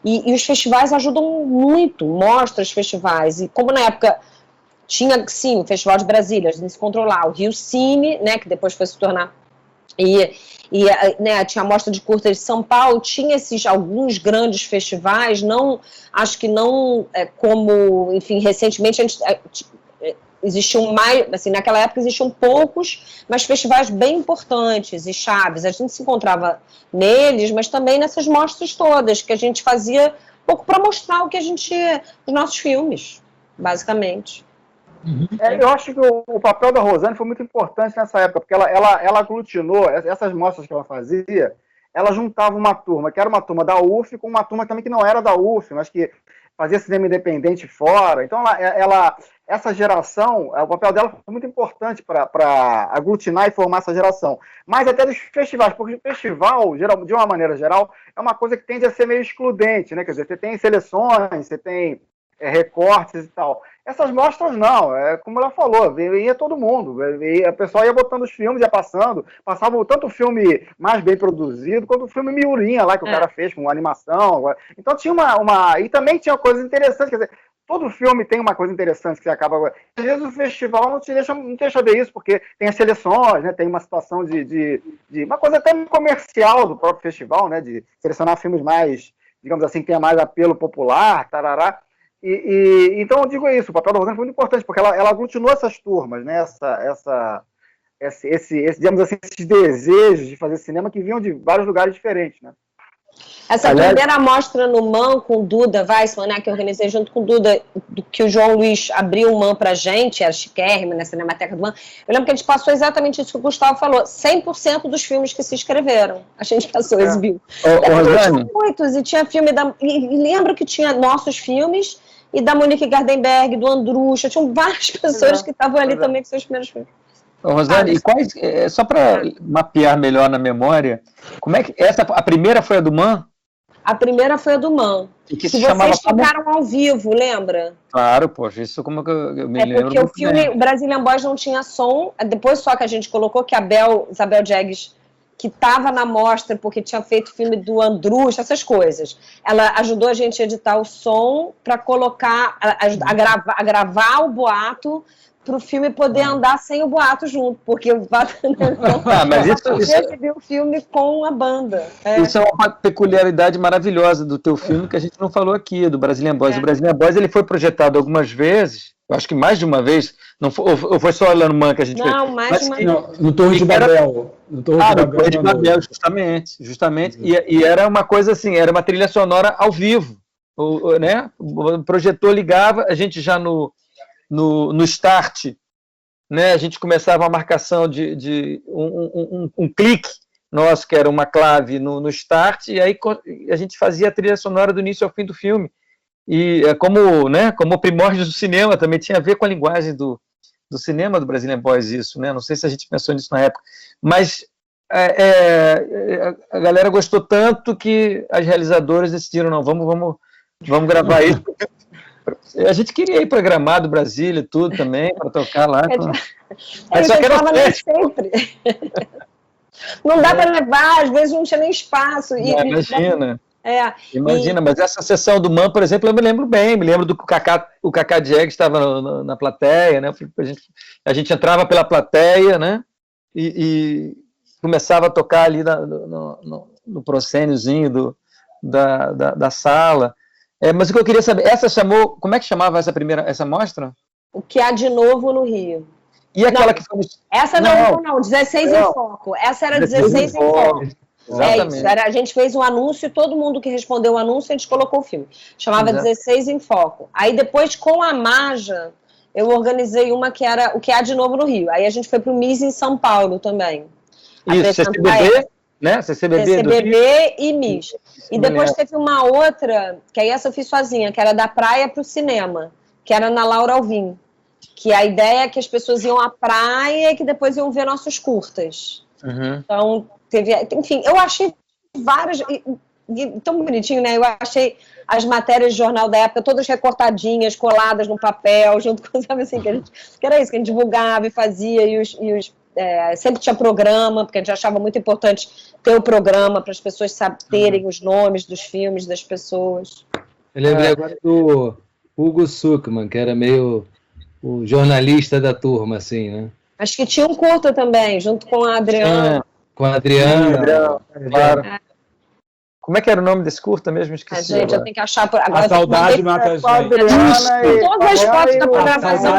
E os festivais ajudam muito, mostras, festivais. E como na época tinha, sim, o Festival de Brasília, a gente se controlar, o Rio Cine, né, que depois foi se tornar... né, tinha a Mostra de Curtas de São Paulo, tinha alguns grandes festivais, acho que não como, enfim, recentemente existiam mais, assim, naquela época existiam poucos, mas festivais bem importantes e chaves. A gente se encontrava neles, mas também nessas mostras todas, que a gente fazia um pouco para mostrar os nossos filmes, basicamente. Eu acho que o papel da Rosane foi muito importante nessa época, porque ela aglutinou, essas mostras que ela fazia, ela juntava uma turma, que era uma turma da UF, com uma turma também que não era da UF, mas que fazia cinema independente fora. Então, essa geração, o papel dela foi muito importante para aglutinar e formar essa geração. Mas até dos festivais, porque o festival, de uma maneira geral, é uma coisa que tende a ser meio excludente, né? Quer dizer, você tem seleções, você tem recortes e tal. Essas mostras não, como ela falou, ia todo mundo, a pessoa ia botando os filmes, ia passava tanto o filme mais bem produzido, quanto o filme miurinha lá que o cara fez com animação. Então tinha e também tinha coisas interessantes, quer dizer, todo filme tem uma coisa interessante que você acaba... Às vezes o festival não deixa ver isso, porque tem as seleções, né, tem uma situação de uma coisa até comercial do próprio festival, né, de selecionar filmes mais, digamos assim, que tenha mais apelo popular, tarará. Então eu digo isso, o papel da Rosane foi muito importante, porque ela aglutinou essas turmas, né? Digamos assim, esses desejos de fazer cinema que vinham de vários lugares diferentes, né? Essa primeira mostra no MAN com o Duda Weissman, né, que eu organizei junto com o Duda, que o João Luiz abriu o MAN pra gente, era chiquérrima na Cinemateca do MAN. Eu lembro que a gente passou exatamente isso que o Gustavo falou, 100% dos filmes que se escreveram. A gente passou, exibiu. Tinha muitos, e tinha filme e lembro que tinha nossos filmes e da Monique Gardenberg, do Andrucha, tinham várias pessoas que estavam ali também com seus primeiros filmes. Rosane, e quais, só para mapear melhor na memória, como é que a primeira foi a do MAN? A primeira foi a do MAN. Que vocês tocaram ao vivo, lembra? Claro, poxa, isso como que eu me lembro. Porque o filme, o Brazilian Boys não tinha som, depois só que a gente colocou que a Isabel Jagues, que estava na mostra porque tinha feito filme do Andrucha, essas coisas. Ela ajudou a gente a editar o som para colocar, a gravar o boato para o filme poder andar sem o boato junto, porque o boato mas isso viu o filme com a banda. Isso é uma peculiaridade maravilhosa do teu filme que a gente não falou aqui, do Brazilian Boys. O Brazilian Boys ele foi projetado algumas vezes, eu acho que mais de uma vez, não foi, ou foi só a Alan Mann que a gente fez? Não, mais de uma vez. No Torre de Babel. No Torre de Babel, justamente. E era uma coisa assim, era uma trilha sonora ao vivo, né? O projetor ligava, a gente já no start, né, a gente começava a marcação de um clique nosso, que era uma clave no start, e aí a gente fazia a trilha sonora do início ao fim do filme. E como primórdios do cinema, também tinha a ver com a linguagem do cinema do Brazilian Boys, isso, né? Não sei se a gente pensou nisso na época, mas a galera gostou tanto que as realizadoras decidiram, não, vamos gravar isso. A gente queria ir para Gramado, Brasília, tudo também, para tocar lá. Mas só que era sempre. Não dá para levar, às vezes não tinha nem espaço. Imagina. Imagina, mas essa sessão do MAM, por exemplo, eu me lembro bem, me lembro do que o Cacá Diego estava na plateia, né? A gente entrava pela plateia, né? E começava a tocar ali no proscêniozinho da sala. Mas o que eu queria saber, como é que chamava essa mostra? O que há de novo no Rio. E aquela que foi... Essa não, 16 em Foco. Essa era 16 em Foco. Isso, a gente fez um anúncio e todo mundo que respondeu o anúncio, a gente colocou o filme. Chamava 16 em Foco. Aí depois, com a Maja, eu organizei uma que era O que há de novo no Rio. Aí a gente foi para o MIS em São Paulo também. Isso, CCBB, né? CCBB e MIS. E depois teve uma outra, que aí essa eu fiz sozinha, que era da praia para o cinema, que era na Laura Alvim. Que a ideia é que as pessoas iam à praia e que depois iam ver nossos curtas. Então, enfim, eu achei várias, tão bonitinho, né? Eu achei as matérias de jornal da época todas recortadinhas, coladas no papel, junto com, sabe assim, que era isso, que a gente divulgava e fazia, sempre tinha programa, porque a gente achava muito importante ter o programa para as pessoas terem os nomes dos filmes das pessoas. Eu lembrei agora do Hugo Suckman, que era meio o jornalista da turma, assim, né? Acho que tinha um curta também, junto com a Adriana. Com a Adriana, claro. Como é que era o nome desse curta mesmo? Esqueci. Gente, eu tenho que achar por agora. A saudade mata a gente. Todas as fotos da programação.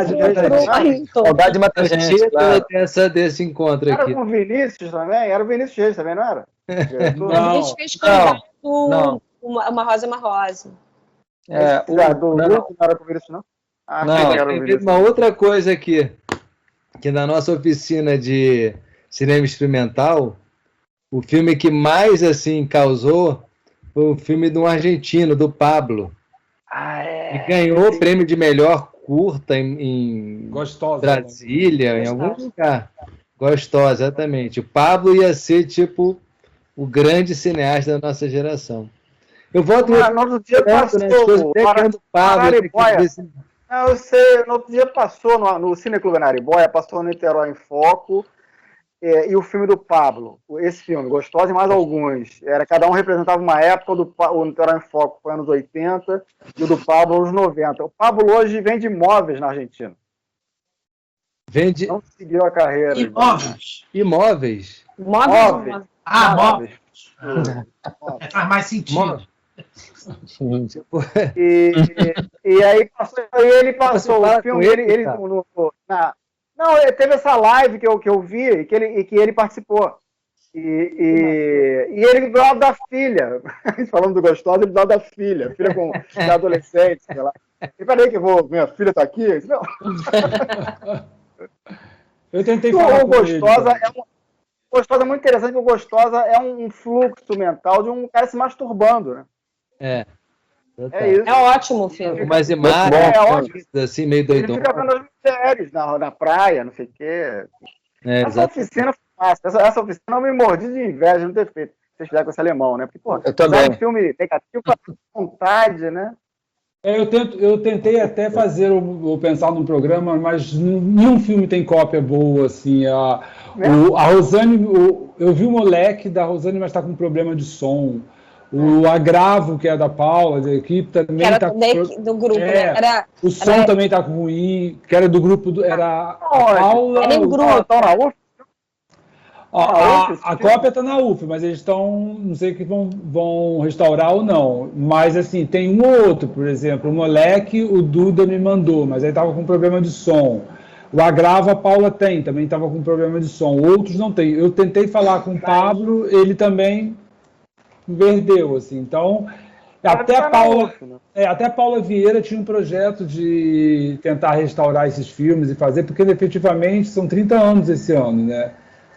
Saudade mata a gente. Claro. Desse encontro aqui. Era o Vinícius também? Era o Vinícius Reis também, não era? A gente fez com Uma Rosa é uma Rosa. Não era com o Vinícius, não? Tem uma outra coisa aqui, que na nossa oficina de cinema experimental, o filme que mais assim causou foi o filme de um argentino, do Pablo. E ganhou o prêmio de melhor curta em Brasília, em algum lugar. Gostosa, exatamente. O Pablo ia ser tipo o grande cineasta da nossa geração. Eu volto no outro dia passou eu sei, no outro dia passou no Cineclube na Aribóia, passou no Niterói em Foco, e o filme do Pablo, esse filme, Gostosa e mais alguns. Cada um representava uma época, o Niterói em Foco foi anos 80, e o do Pablo anos 90. O Pablo hoje vende imóveis na Argentina. Não seguiu a carreira. Imóveis? Móveis. Faz mais sentido. E aí ele passou o filme, teve essa live que eu vi e que ele participou. E ele do lado da filha, falando do Gostosa, ele do lado da filha com adolescente, sei lá. E peraí que minha filha tá aqui? Não. Eu tentei falar o Gostosa Gostosa é muito interessante, porque o Gostosa é um fluxo mental de um cara se masturbando, né? Isso. É ótimo o filme. Mas imagens, assim, meio doidão. Ele fica vendo as mulheres na praia, não sei o quê. Essa oficina foi fácil. Essa oficina eu me mordi de inveja de não ter feito. Vocês fizeram com esse alemão, né? Porque, eu também. Um filme negativo com vontade, né? Eu tentei até fazer ou pensar num programa, mas nenhum filme tem cópia boa, assim. A Rosane, eu vi o moleque da Rosane, mas está com problema de som. O Agravo, que é da Paula, da equipe, também está com do grupo, né? O som também está ruim, que era do grupo, era a Paula... Era em grupo. A cópia está na UF, mas eles estão, não sei que vão restaurar ou não. Mas, assim, tem um ou outro, por exemplo, o moleque, o Duda me mandou, mas aí estava com problema de som. O Agravo, a Paula também estava com problema de som. Outros não tem. Eu tentei falar com o Pablo, ele também perdeu, assim. Então, até a Paula Vieira tinha um projeto de tentar restaurar esses filmes e fazer, porque efetivamente são 30 anos esse ano, né?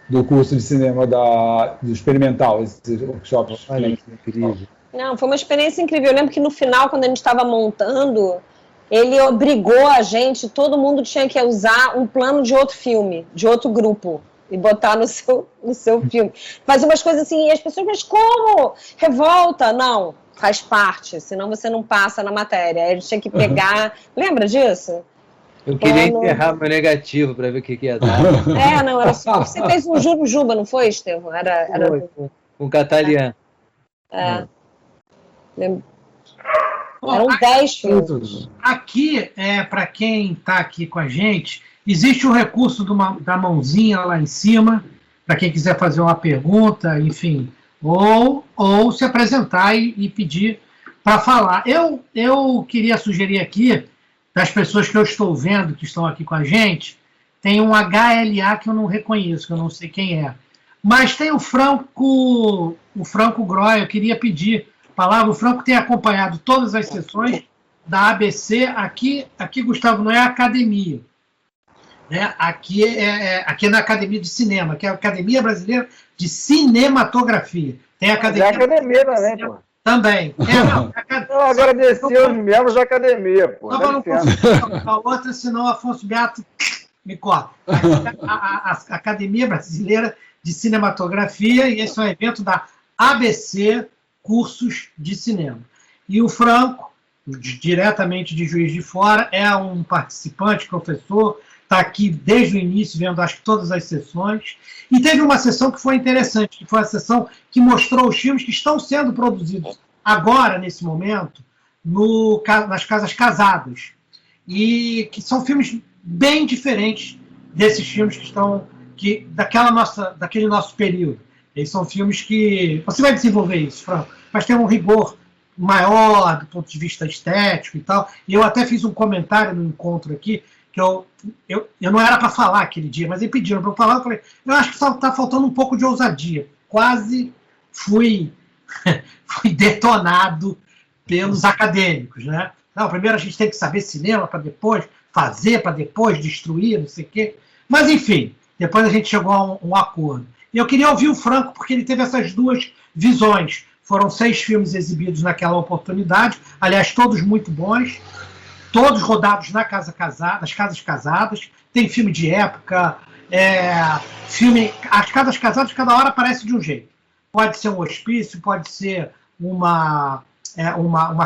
Do curso de cinema do experimental, esses workshops. Olha que incrível. Não, foi uma experiência incrível. Eu lembro que no final, quando a gente estava montando, ele obrigou a gente, todo mundo tinha que usar um plano de outro filme, de outro grupo, e botar no seu filme. Fazer umas coisas assim, e as pessoas, mas como? Revolta? Não, faz parte, senão você não passa na matéria. Aí a gente tinha que pegar... Lembra disso? Eu queria enterrar meu negativo para ver o que ia dar. Não, era só... Você fez um Jujuba, não foi, Estevão? Era... Com Catalian. Eram 10 filmes. Aqui, para quem está aqui com a gente, existe o recurso da mãozinha lá em cima, para quem quiser fazer uma pergunta, enfim, ou se apresentar e pedir para falar. Eu queria sugerir aqui, das pessoas que eu estou vendo, que estão aqui com a gente, tem um HLA que eu não reconheço, que eu não sei quem é. Mas tem o Franco Groy, eu queria pedir a palavra. O Franco tem acompanhado todas as sessões da ABC. Aqui Gustavo, não é academia. Né? Aqui é na Academia de Cinema, que é a Academia Brasileira de Cinematografia. Tem a Academia... É academia também, pô. Também. Eu agradeci os membros da academia, pô. Só para não confundir a outra, senão Afonso Beato me corta. A Academia Brasileira de Cinematografia, e esse é um evento da ABC Cursos de Cinema. E o Franco, diretamente de Juiz de Fora, é um participante, professor, está aqui desde o início, vendo acho que todas as sessões. E teve uma sessão que foi interessante, que foi a sessão que mostrou os filmes que estão sendo produzidos agora, nesse momento, nas Casas Casadas. E que são filmes bem diferentes desses filmes que estão... daquele nosso período. Eles são filmes que... Você vai desenvolver isso, Franco, mas tem um rigor maior do ponto de vista estético e tal. E eu até fiz um comentário no encontro aqui, que eu não era para falar aquele dia, mas eles pediram para eu falar. Eu falei, eu acho que está faltando um pouco de ousadia. Quase fui detonado pelos acadêmicos, né? Não, primeiro a gente tem que saber cinema para depois fazer, para depois destruir, não sei o quê. Mas, enfim, depois a gente chegou a um acordo. E eu queria ouvir o Franco, porque ele teve essas duas visões. Foram 6 filmes exibidos naquela oportunidade, aliás, todos muito bons, todos rodados nas Casas Casadas. Tem filme de época, as Casas Casadas, cada hora aparece de um jeito. Pode ser um hospício, pode ser uma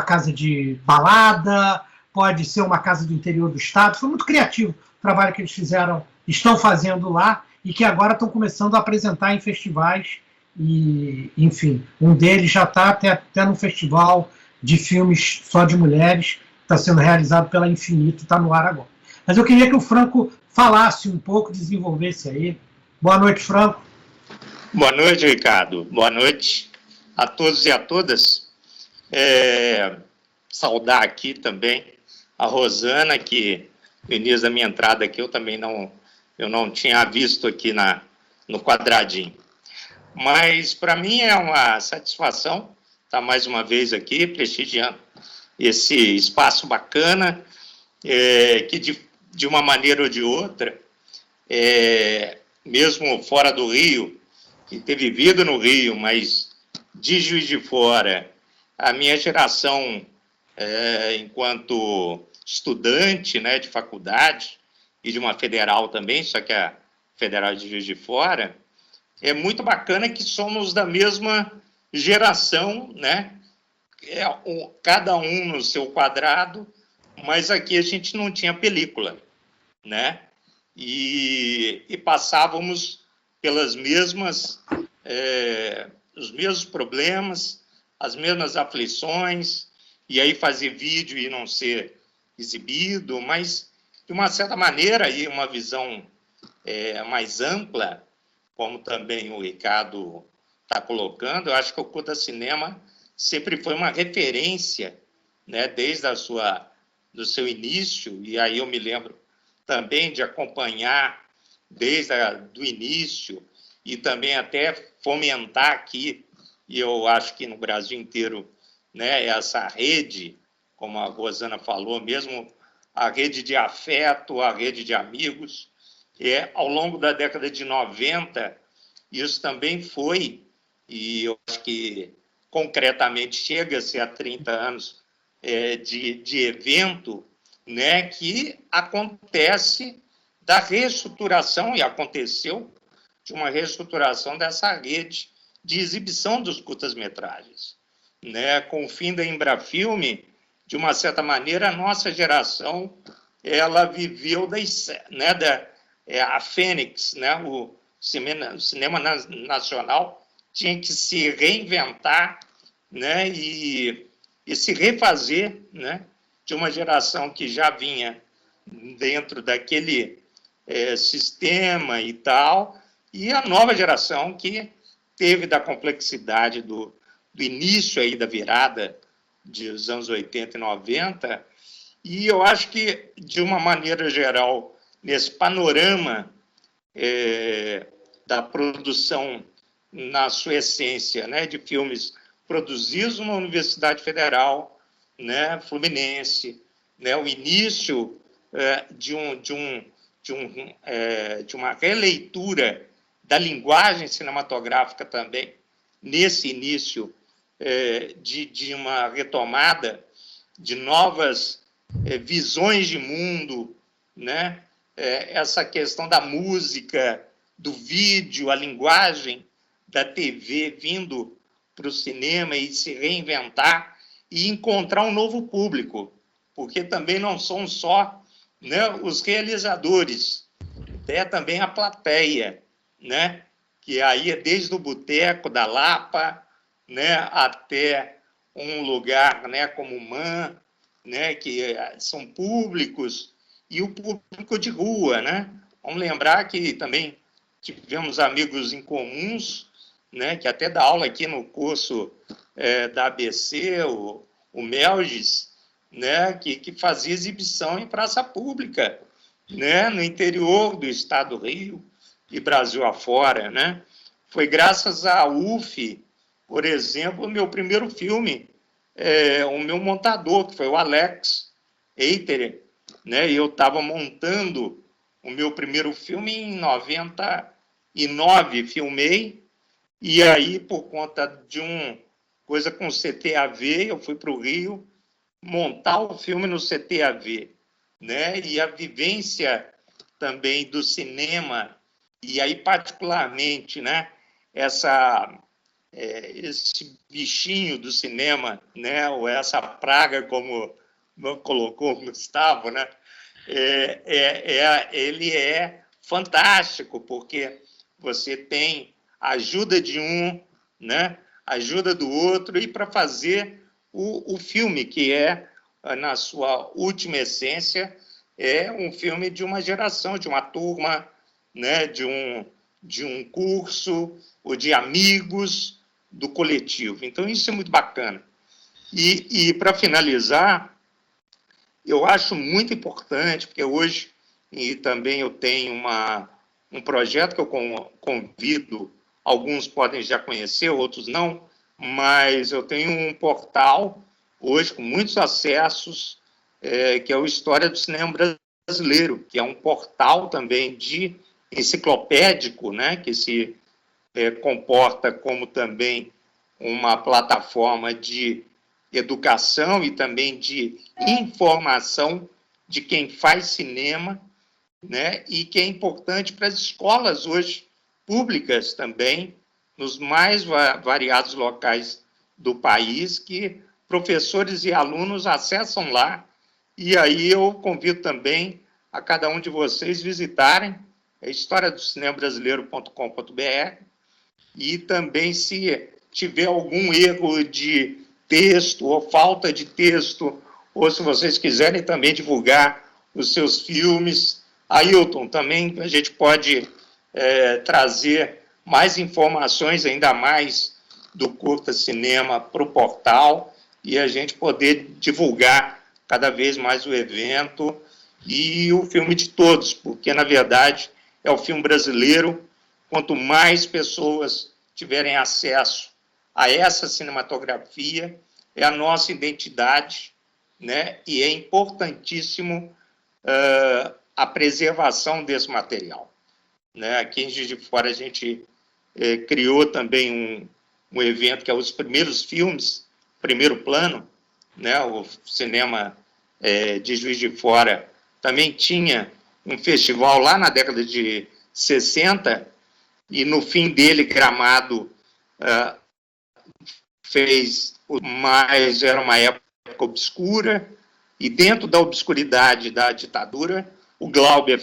casa de balada, pode ser uma casa do interior do estado. Foi muito criativo o trabalho que eles estão fazendo lá, e que agora estão começando a apresentar em festivais. E, enfim, um deles já está até no festival de filmes só de mulheres, está sendo realizado pela Infinito, está no ar agora. Mas eu queria que o Franco falasse um pouco, desenvolvesse aí. Boa noite, Franco. Boa noite, Ricardo. Boa noite a todos e a todas. Saudar aqui também a Rosana, que no início da minha entrada aqui eu não tinha visto aqui no quadradinho. Mas para mim é uma satisfação estar mais uma vez aqui prestigiando esse espaço bacana, que de uma maneira ou de outra, mesmo fora do Rio, que ter vivido no Rio, mas de Juiz de Fora, a minha geração, enquanto estudante, né, de faculdade, e de uma federal também, só que a Federal de Juiz de Fora, é muito bacana que somos da mesma geração, né? Cada um no seu quadrado, mas aqui a gente não tinha película, né? E passávamos pelas mesmas, os mesmos problemas, as mesmas aflições, e aí fazer vídeo e não ser exibido, mas de uma certa maneira, e uma visão mais ampla, como também o Ricardo está colocando, eu acho que o Coda Cinema sempre foi uma referência, né, desde do seu início, e aí eu me lembro também de acompanhar desde do início, e também até fomentar aqui, e eu acho que no Brasil inteiro, né, essa rede, como a Rosana falou, mesmo a rede de afeto, a rede de amigos, ao longo da década de 90, isso também foi, e eu acho que concretamente chega-se a 30 anos de evento, né, que acontece da reestruturação, e aconteceu, de uma reestruturação dessa rede de exibição dos curtas-metragens. Né? Com o fim da Embrafilme, de uma certa maneira, a nossa geração ela viveu a Fênix, né? O cinema nacional tinha que se reinventar, né? e se refazer, né? De uma geração que já vinha dentro daquele sistema e tal, e a nova geração que teve da complexidade do início aí da virada dos anos 80 e 90, e eu acho que, de uma maneira geral, nesse panorama da produção na sua essência, né, de filmes produzidos na Universidade Federal, né, Fluminense, né, o início de uma releitura da linguagem cinematográfica também, nesse início de uma retomada de novas visões de mundo, né? Essa questão da música, do vídeo, a linguagem da TV vindo para o cinema e se reinventar e encontrar um novo público, porque também não são só, né, os realizadores, também a plateia, né? Que aí é desde o Boteco da Lapa, né, até um lugar, né, como o MAN, né, que são públicos, e o público de rua, né? Vamos lembrar que também tivemos amigos em comuns, né, que até dá aula aqui no curso da ABC, o Melgis, né, que fazia exibição em praça pública, né, no interior do estado do Rio e Brasil afora, né? Foi graças à UF, por exemplo, o meu primeiro filme, o meu montador, que foi o Alex Eiter, né? E eu estava montando o meu primeiro filme em 99, filmei, e aí, por conta de uma coisa com o CTAV, eu fui para o Rio montar o filme no CTAV, né? E a vivência também do cinema, e aí particularmente, né, esse bichinho do cinema, né, ou essa praga, como colocou o Gustavo, né, ele é fantástico, porque você tem a ajuda de um, né, ajuda do outro, e para fazer o filme, que na sua última essência, é um filme de uma geração, de uma turma, né, de um curso, ou de amigos do coletivo. Então, isso é muito bacana. E para finalizar, eu acho muito importante, porque hoje, e também eu tenho um projeto que eu convido, alguns podem já conhecer, outros não, mas eu tenho um portal, hoje, com muitos acessos, que é o História do Cinema Brasileiro, que é um portal também enciclopédico, né, que se comporta como também uma plataforma de educação e também de informação de quem faz cinema, né, e que é importante para as escolas hoje, públicas também, nos mais variados locais do país, que professores e alunos acessam lá, e aí eu convido também a cada um de vocês visitarem historiadocinemabrasileiro.com.br, e também, se tiver algum erro de texto ou falta de texto, ou se vocês quiserem também divulgar os seus filmes, Ailton, também a gente pode trazer mais informações, ainda mais do Curta Cinema, para o portal, e a gente poder divulgar cada vez mais o evento e o filme de todos, porque, na verdade, é o filme brasileiro. Quanto mais pessoas tiverem acesso a essa cinematografia, é a nossa identidade, né? E é importantíssimo a preservação desse material, né? Aqui em Juiz de Fora a gente criou também um evento que é os primeiros filmes, primeiro plano, né? O cinema de Juiz de Fora também tinha um festival lá na década de 60, e no fim dele, Gramado era uma época obscura, e dentro da obscuridade da ditadura, o Glauber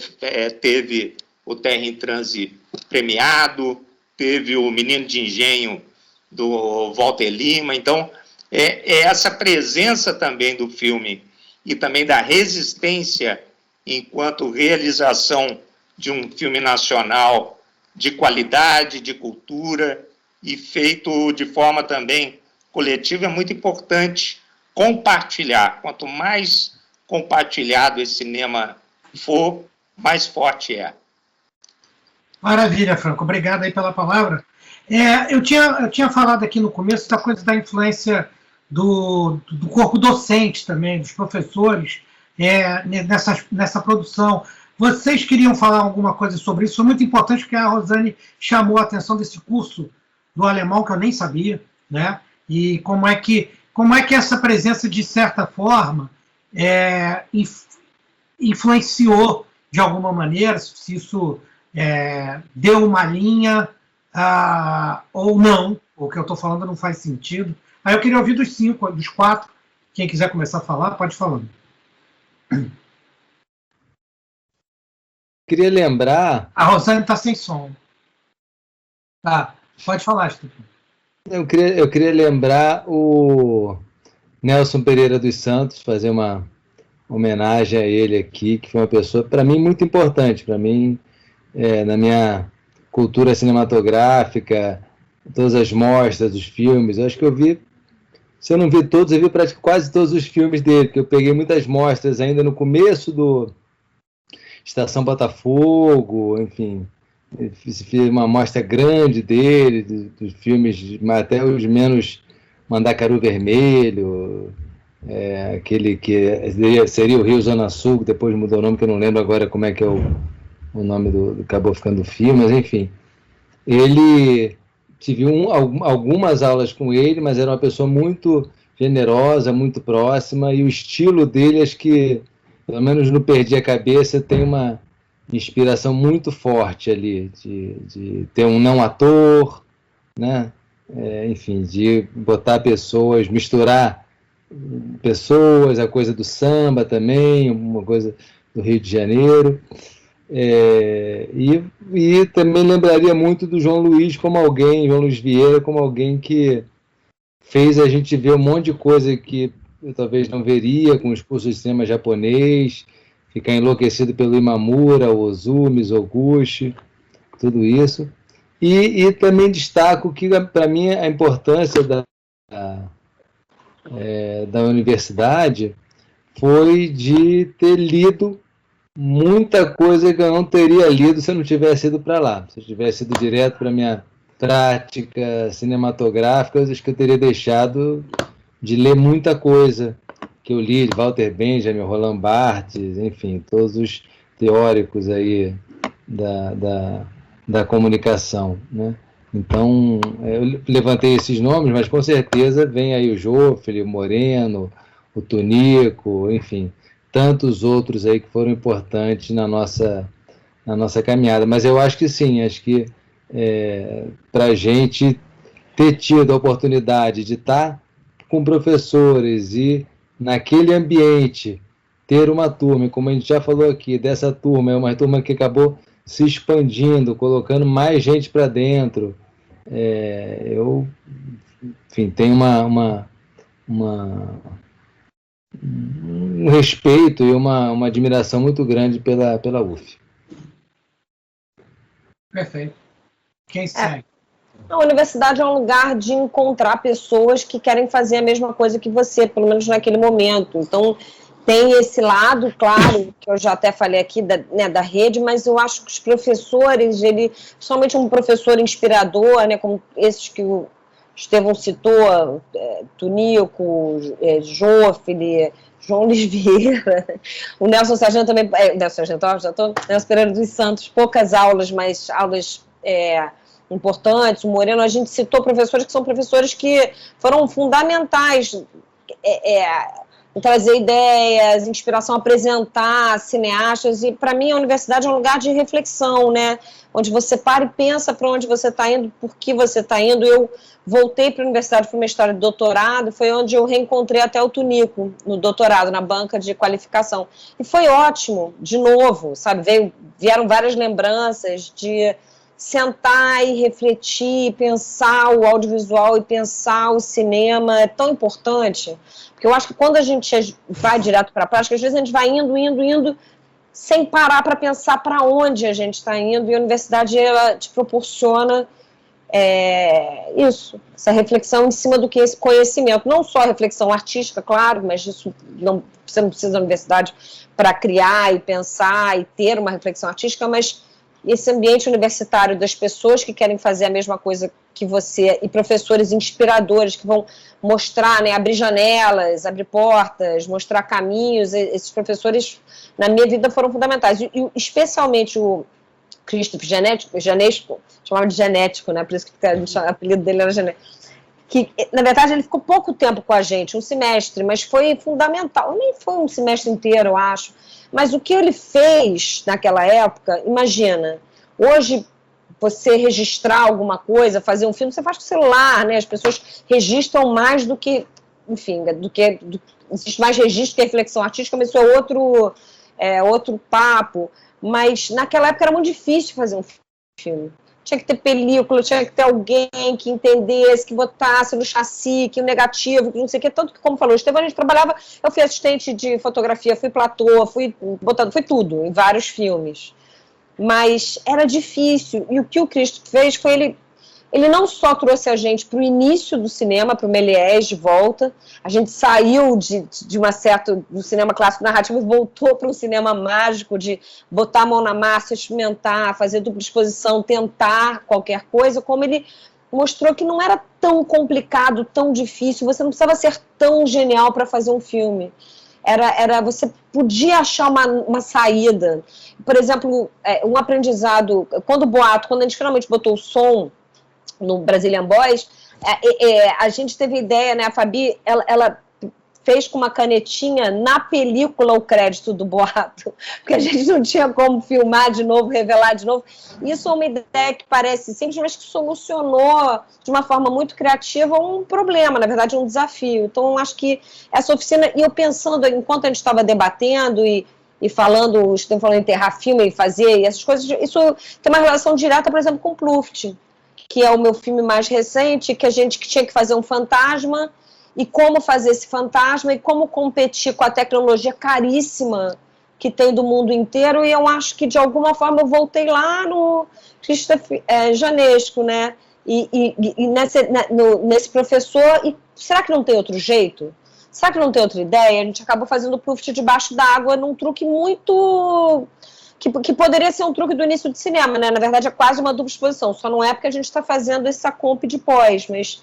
teve o Terra em Transe premiado, teve o Menino de Engenho do Walter Lima. Então, essa presença também do filme e também da resistência enquanto realização de um filme nacional de qualidade, de cultura e feito de forma também coletiva, é muito importante compartilhar. Quanto mais compartilhado esse cinema for, mais forte é. Maravilha, Franco. Obrigado aí pela palavra. Eu tinha falado aqui no começo da coisa da influência do corpo docente também, dos professores, nessa produção. Vocês queriam falar alguma coisa sobre isso? Foi muito importante porque a Rosane chamou a atenção desse curso do alemão, que eu nem sabia, né? E como é que essa presença, de certa forma, influenciou de alguma maneira, se isso deu uma linha ou não, o que eu estou falando não faz sentido. Aí eu queria ouvir dos 4, quem quiser começar a falar, pode falar. Queria lembrar... A Rosane está sem som. Tá, pode falar, Stefano. Eu queria lembrar o Nelson Pereira dos Santos, fazer uma homenagem a ele aqui, que foi uma pessoa, para mim, muito importante, para mim, na minha cultura cinematográfica, todas as mostras dos filmes. Eu acho que eu vi, se eu não vi todos, eu vi praticamente quase todos os filmes dele, porque eu peguei muitas mostras ainda no começo do Estação Botafogo, enfim, fiz uma amostra grande dele, dos filmes, até os menos Mandacaru Vermelho, aquele que seria o Rio Zona Sul, que depois mudou o nome, que eu não lembro agora como é que é o nome acabou ficando do filme, mas enfim. Tive algumas aulas com ele, mas era uma pessoa muito generosa, muito próxima, e o estilo dele, acho que, pelo menos no Perdi a Cabeça, tem uma inspiração muito forte ali, de ter um não ator, né? Enfim, de botar pessoas, misturar pessoas, a coisa do samba também, uma coisa do Rio de Janeiro. E também lembraria muito do João Luiz Vieira como alguém que fez a gente ver um monte de coisa que eu talvez não veria, com os cursos de cinema japonês, ficar enlouquecido pelo Imamura, Ozu, Mizoguchi, tudo isso. E também destaco que, para mim, a importância da universidade foi de ter lido muita coisa que eu não teria lido se eu não tivesse ido para lá. Se eu tivesse ido direto para a minha prática cinematográfica, eu acho que eu teria deixado de ler muita coisa que eu li, de Walter Benjamin, Roland Barthes, enfim, todos os teóricos aí da comunicação, né? Então, eu levantei esses nomes, mas com certeza vem aí o Joffre, o Moreno, o Tunico, enfim, tantos outros aí que foram importantes na nossa caminhada. Mas eu acho que sim, acho que para a gente ter tido a oportunidade de estar com professores e naquele ambiente ter uma turma, como a gente já falou aqui, dessa turma, é uma turma que acabou se expandindo, colocando mais gente para dentro. Eu, enfim, tenho um respeito e uma admiração muito grande pela UF. Perfeito. Quem segue? A universidade é um lugar de encontrar pessoas que querem fazer a mesma coisa que você, pelo menos naquele momento. Então, tem esse lado, claro, que eu já até falei aqui, da rede, mas eu acho que os professores, somente um professor inspirador, né, como esses que o Estevão citou, Tunico, Joffre, João Luiz Vieira, o Nelson Sargento também, Nelson Pereira dos Santos, poucas aulas, mas aulas importantes, o Moreno, a gente citou professores que são professores que foram fundamentais em trazer ideias, inspiração, apresentar cineastas, e para mim a universidade é um lugar de reflexão, né? Onde você para e pensa para onde você está indo, por que você está indo. Eu voltei para a universidade para uma história de doutorado, foi onde eu reencontrei até o Tunico, no doutorado, na banca de qualificação. E foi ótimo, de novo, sabe? Vieram várias lembranças de sentar e refletir, pensar o audiovisual e pensar o cinema, é tão importante, porque eu acho que quando a gente vai direto para a prática, às vezes a gente vai indo, sem parar para pensar para onde a gente está indo, e a universidade ela te proporciona essa reflexão em cima do que esse conhecimento, não só a reflexão artística, claro, mas isso você não precisa da universidade para criar e pensar e ter uma reflexão artística, mas esse ambiente universitário das pessoas que querem fazer a mesma coisa que você e professores inspiradores que vão mostrar, né, abrir janelas, abrir portas, mostrar caminhos, esses professores na minha vida foram fundamentais. E especialmente o Christoph Janesco, chamava de Genético, né, por isso que o apelido dele era Genético, que na verdade ele ficou pouco tempo com a gente, um semestre, mas foi fundamental, nem foi um semestre inteiro, eu acho. Mas o que ele fez naquela época, imagina, hoje você registrar alguma coisa, fazer um filme, você faz com o celular, né? As pessoas registram mais do que, enfim, existe mais registro que a reflexão artística, mas isso é outro papo. Mas naquela época era muito difícil fazer um filme. Tinha que ter película, tinha que ter alguém que entendesse, que botasse no chassi, que o negativo, que não sei o que, tanto que, como falou, o Estevão, a gente trabalhava, eu fui assistente de fotografia, fui platô, fui tudo, em vários filmes. Mas era difícil, e o que o Cristo fez foi ele não só trouxe a gente para o início do cinema, para o Méliès de volta, a gente saiu do cinema clássico narrativo e voltou para um cinema mágico, de botar a mão na massa, experimentar, fazer dupla exposição, tentar qualquer coisa, como ele mostrou que não era tão complicado, tão difícil, você não precisava ser tão genial para fazer um filme. Você podia achar uma saída. Por exemplo, um aprendizado, quando a gente finalmente botou o som no Brazilian Boys, a gente teve ideia, né? A Fabi, ela fez com uma canetinha na película o crédito do boato, porque a gente não tinha como filmar de novo, revelar de novo. Isso é uma ideia que parece simples, mas que solucionou de uma forma muito criativa um problema, na verdade um desafio. Então, acho que essa oficina, e eu pensando, enquanto a gente estava debatendo e falando, estamos falando em enterrar filme e fazer, e essas coisas, isso tem uma relação direta, por exemplo, com Pluft, que é o meu filme mais recente, que a gente tinha que fazer um fantasma, e como fazer esse fantasma, e como competir com a tecnologia caríssima que tem do mundo inteiro, e eu acho que, de alguma forma, eu voltei lá no Christoph Janesco, né, e nesse professor, e será que não tem outro jeito? Será que não tem outra ideia? A gente acabou fazendo o Pluft debaixo d'água num truque muito... Que poderia ser um truque do início de cinema, né? Na verdade, é quase uma dupla exposição. Só não é porque a gente está fazendo essa comp de pós, mas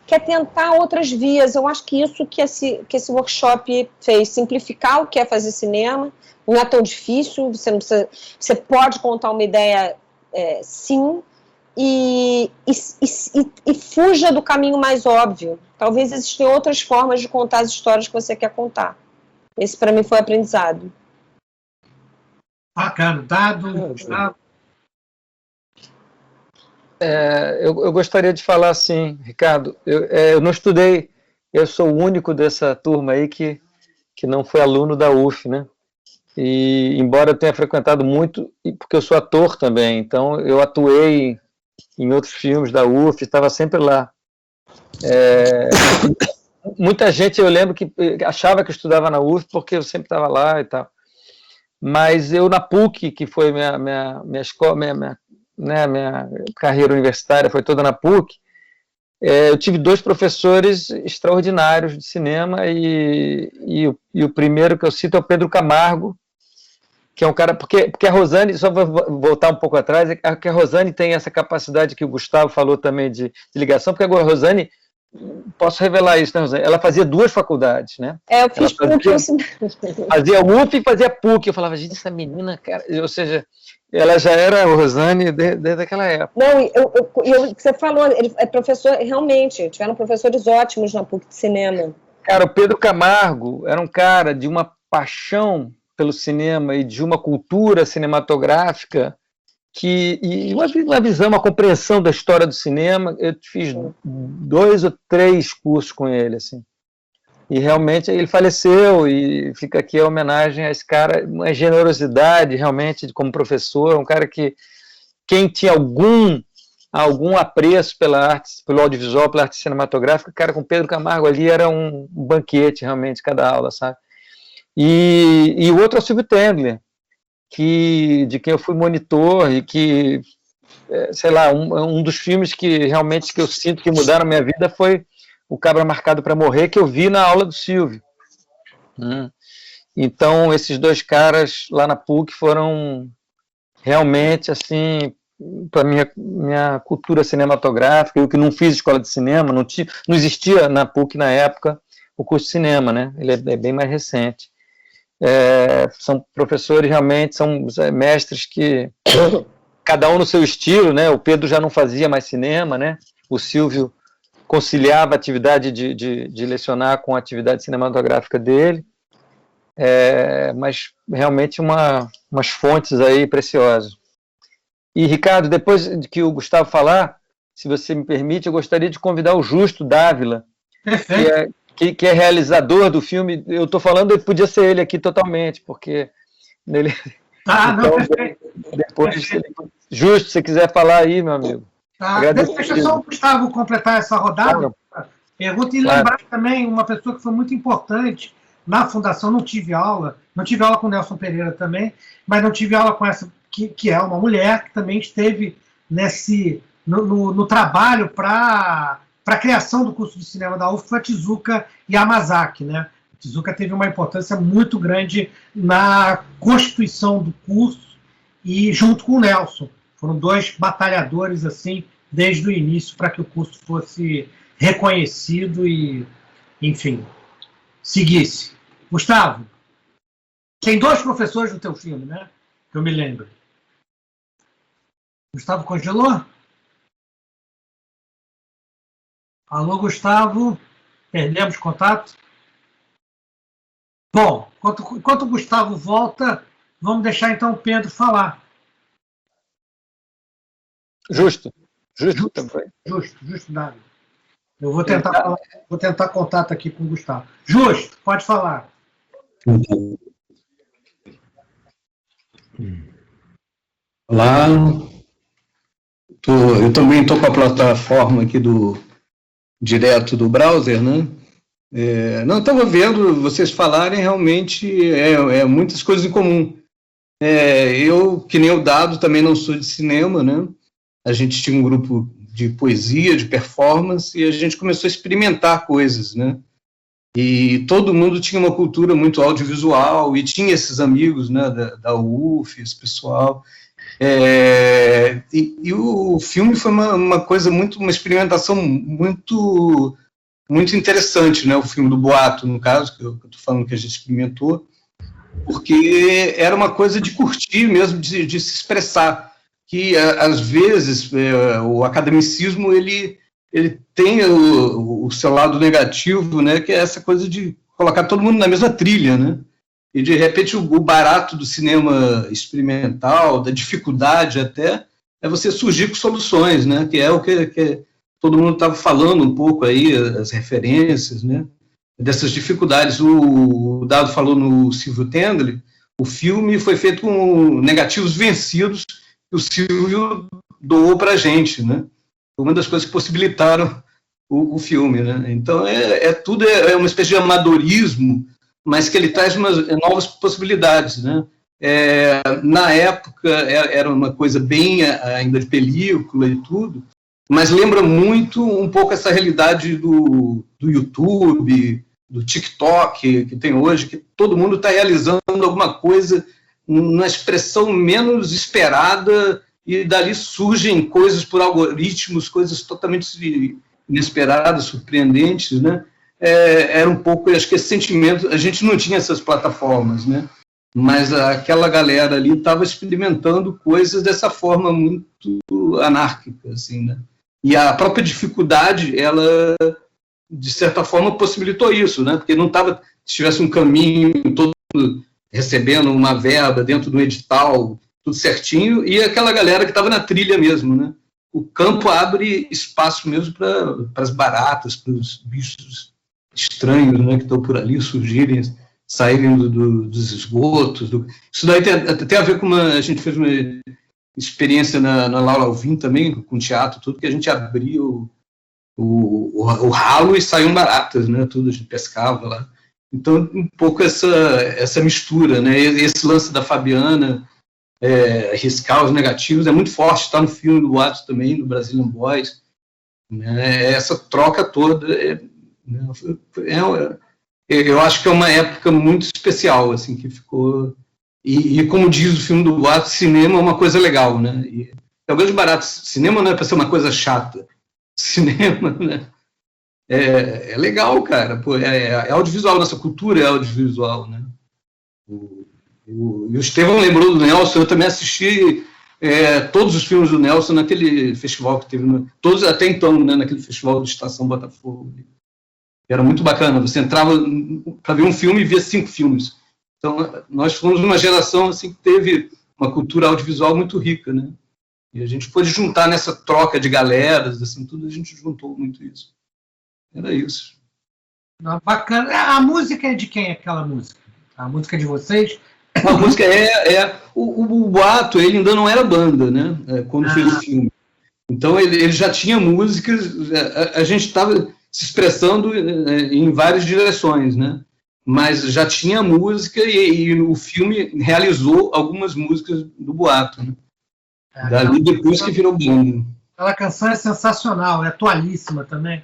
quer tentar outras vias. Eu acho que isso que esse workshop fez, simplificar o que é fazer cinema. Não é tão difícil, você pode contar uma ideia, sim, e fuja do caminho mais óbvio. Talvez existam outras formas de contar as histórias que você quer contar. Esse, para mim, foi aprendizado. Bacana, Dado, Gustavo. Eu gostaria de falar assim, Ricardo, eu não estudei, eu sou o único dessa turma aí que não foi aluno da UF, né? E embora eu tenha frequentado muito, porque eu sou ator também, então eu atuei em outros filmes da UF, estava sempre lá. Muita gente, eu lembro, que achava que eu estudava na UF porque eu sempre estava lá e tal. Mas eu na PUC, que foi minha escola, minha carreira universitária foi toda na PUC, eu tive 2 professores extraordinários de cinema, e o primeiro que eu cito é o Pedro Camargo, que é um cara, porque a Rosane, só vou voltar um pouco atrás, que a Rosane tem essa capacidade que o Gustavo falou também de ligação, porque agora a Rosane, posso revelar isso, né, Rosane? Ela fazia 2 faculdades, né? Eu fiz PUC. Fazia UF e fazia PUC. Eu falava, gente, essa menina, cara... Ou seja, Ela já era Rosane desde aquela época. Não, você falou, ele é professor, realmente, tiveram professores ótimos na PUC de cinema. Cara, o Pedro Camargo era um cara de uma paixão pelo cinema e de uma cultura cinematográfica e uma visão, uma compreensão da história do cinema. Eu fiz 2 ou 3 cursos com ele, assim. E realmente ele faleceu, e fica aqui a homenagem a esse cara, uma generosidade realmente como professor, um cara que quem tinha algum apreço pela arte, pelo audiovisual, pela arte cinematográfica, cara, com Pedro Camargo ali era um banquete realmente cada aula, sabe? E o outro é o Silvio Tendler, de quem eu fui monitor e que, sei lá, um dos filmes que realmente que eu sinto que mudaram a minha vida foi O Cabra Marcado para Morrer, que eu vi na aula do Silvio. Então, esses 2 caras lá na PUC foram realmente, assim, para minha cultura cinematográfica. Eu que não fiz escola de cinema, não existia na PUC na época o curso de cinema, né? Ele é bem mais recente. São professores realmente, são mestres que, cada um no seu estilo, né? O Pedro já não fazia mais cinema, né? O Silvio conciliava a atividade de lecionar com a atividade cinematográfica dele, mas realmente umas fontes aí preciosas. E, Ricardo, depois que o Gustavo falar, se você me permite, eu gostaria de convidar o Justo Dávila, que é realizador do filme. Eu estou falando, podia ser ele aqui totalmente, porque nele... Então, depois, Justo, se você quiser falar aí, meu amigo. Deixa só o Gustavo completar essa rodada. Pergunta e lembrar também uma pessoa que foi muito importante na Fundação. Não tive aula com o Nelson Pereira também, mas não tive aula com essa, que é uma mulher que também esteve no trabalho para a criação do curso de cinema da UF, foi a Tezuka Yamazaki, né? A Tezuka teve uma importância muito grande na constituição do curso e junto com o Nelson. Foram 2 batalhadores, assim, desde o início, para que o curso fosse reconhecido e, enfim, seguisse. Gustavo, tem 2 professores no teu filme, né? Que eu me lembro. Gustavo congelou? Alô, Gustavo? Perdemos contato? Bom, enquanto o Gustavo volta, vamos deixar então o Pedro falar. Justo também. Justo, Davi. Eu vou tentar contato aqui com o Gustavo. Justo, pode falar. Olá, eu também estou com a plataforma aqui direto do browser, né? Não, estava vendo vocês falarem, realmente muitas coisas em comum. Eu, que nem o Dado, também não sou de cinema, né? A gente tinha um grupo de poesia, de performance, e a gente começou a experimentar coisas, né? E todo mundo tinha uma cultura muito audiovisual, e tinha esses amigos, né, da UF, esse pessoal. E o filme foi uma coisa uma experimentação muito interessante, né? O filme do Boato, no caso, que eu estou falando que a gente experimentou, porque era uma coisa de curtir mesmo, de se expressar. Que às vezes o academicismo ele tem o seu lado negativo, né, que é essa coisa de colocar todo mundo na mesma trilha, né, e de repente o barato do cinema experimental, da dificuldade até, é você surgir com soluções, né, que é o que todo mundo estava falando um pouco aí, as referências, né, dessas dificuldades. O Dado falou no Silvio Tendler, o filme foi feito com negativos vencidos, que o Silvio doou para a gente, né? Foi uma das coisas que possibilitaram o filme, né? Então, tudo uma espécie de amadorismo, mas que ele traz novas possibilidades, né? Na época, era uma coisa bem ainda de película e tudo, mas lembra muito um pouco essa realidade do YouTube, do TikTok que tem hoje, que todo mundo está realizando alguma coisa uma expressão menos esperada, e dali surgem coisas por algoritmos, coisas totalmente inesperadas, surpreendentes, né? Era um pouco, acho que esse sentimento, a gente não tinha essas plataformas, né? mas aquela galera ali estava experimentando coisas dessa forma muito anárquica, assim, né? E a própria dificuldade, ela, de certa forma, possibilitou isso, né? Porque não estava, se tivesse um caminho todo recebendo uma verba dentro do edital, tudo certinho, e aquela galera que estava na trilha mesmo, né? O campo abre espaço mesmo para as baratas, para os bichos estranhos, né, que estão por ali surgirem, saírem dos esgotos. Isso daí tem a ver com a gente fez uma experiência na Laura Alvim também, com teatro, tudo, que a gente abria o ralo e saíam baratas, né, tudo, a gente pescava lá. Então, um pouco essa mistura, né, esse lance da Fabiana, riscar os negativos, é muito forte, está no filme do Boato também, do Brazilian Boys, né, essa troca toda, eu acho que é uma época muito especial, assim, que ficou, e como diz o filme do Boato, cinema é uma coisa legal, né, e é o grande barato, cinema não é para ser uma coisa chata, cinema, né, é legal, cara, pô, é audiovisual, nossa cultura é audiovisual, né, e o Estevão lembrou do Nelson, eu também assisti todos os filmes do Nelson naquele festival que teve, todos até então, né, naquele festival de Estação Botafogo. Era muito bacana, você entrava para ver um filme e via 5 filmes. Então, nós fomos uma geração assim, que teve uma cultura audiovisual muito rica, né? E a gente pôde juntar nessa troca de galeras, assim, tudo, a gente juntou muito isso. Era isso. Bacana. A música é de quem é aquela música? A música é de vocês? A música o Boato, ele ainda não era banda, né? Quando fez o filme. Então, ele já tinha músicas, a gente estava se expressando em várias direções, né? Mas já tinha música e o filme realizou algumas músicas do Boato, né? Dali depois que virou banda. Aquela canção é sensacional, é atualíssima também.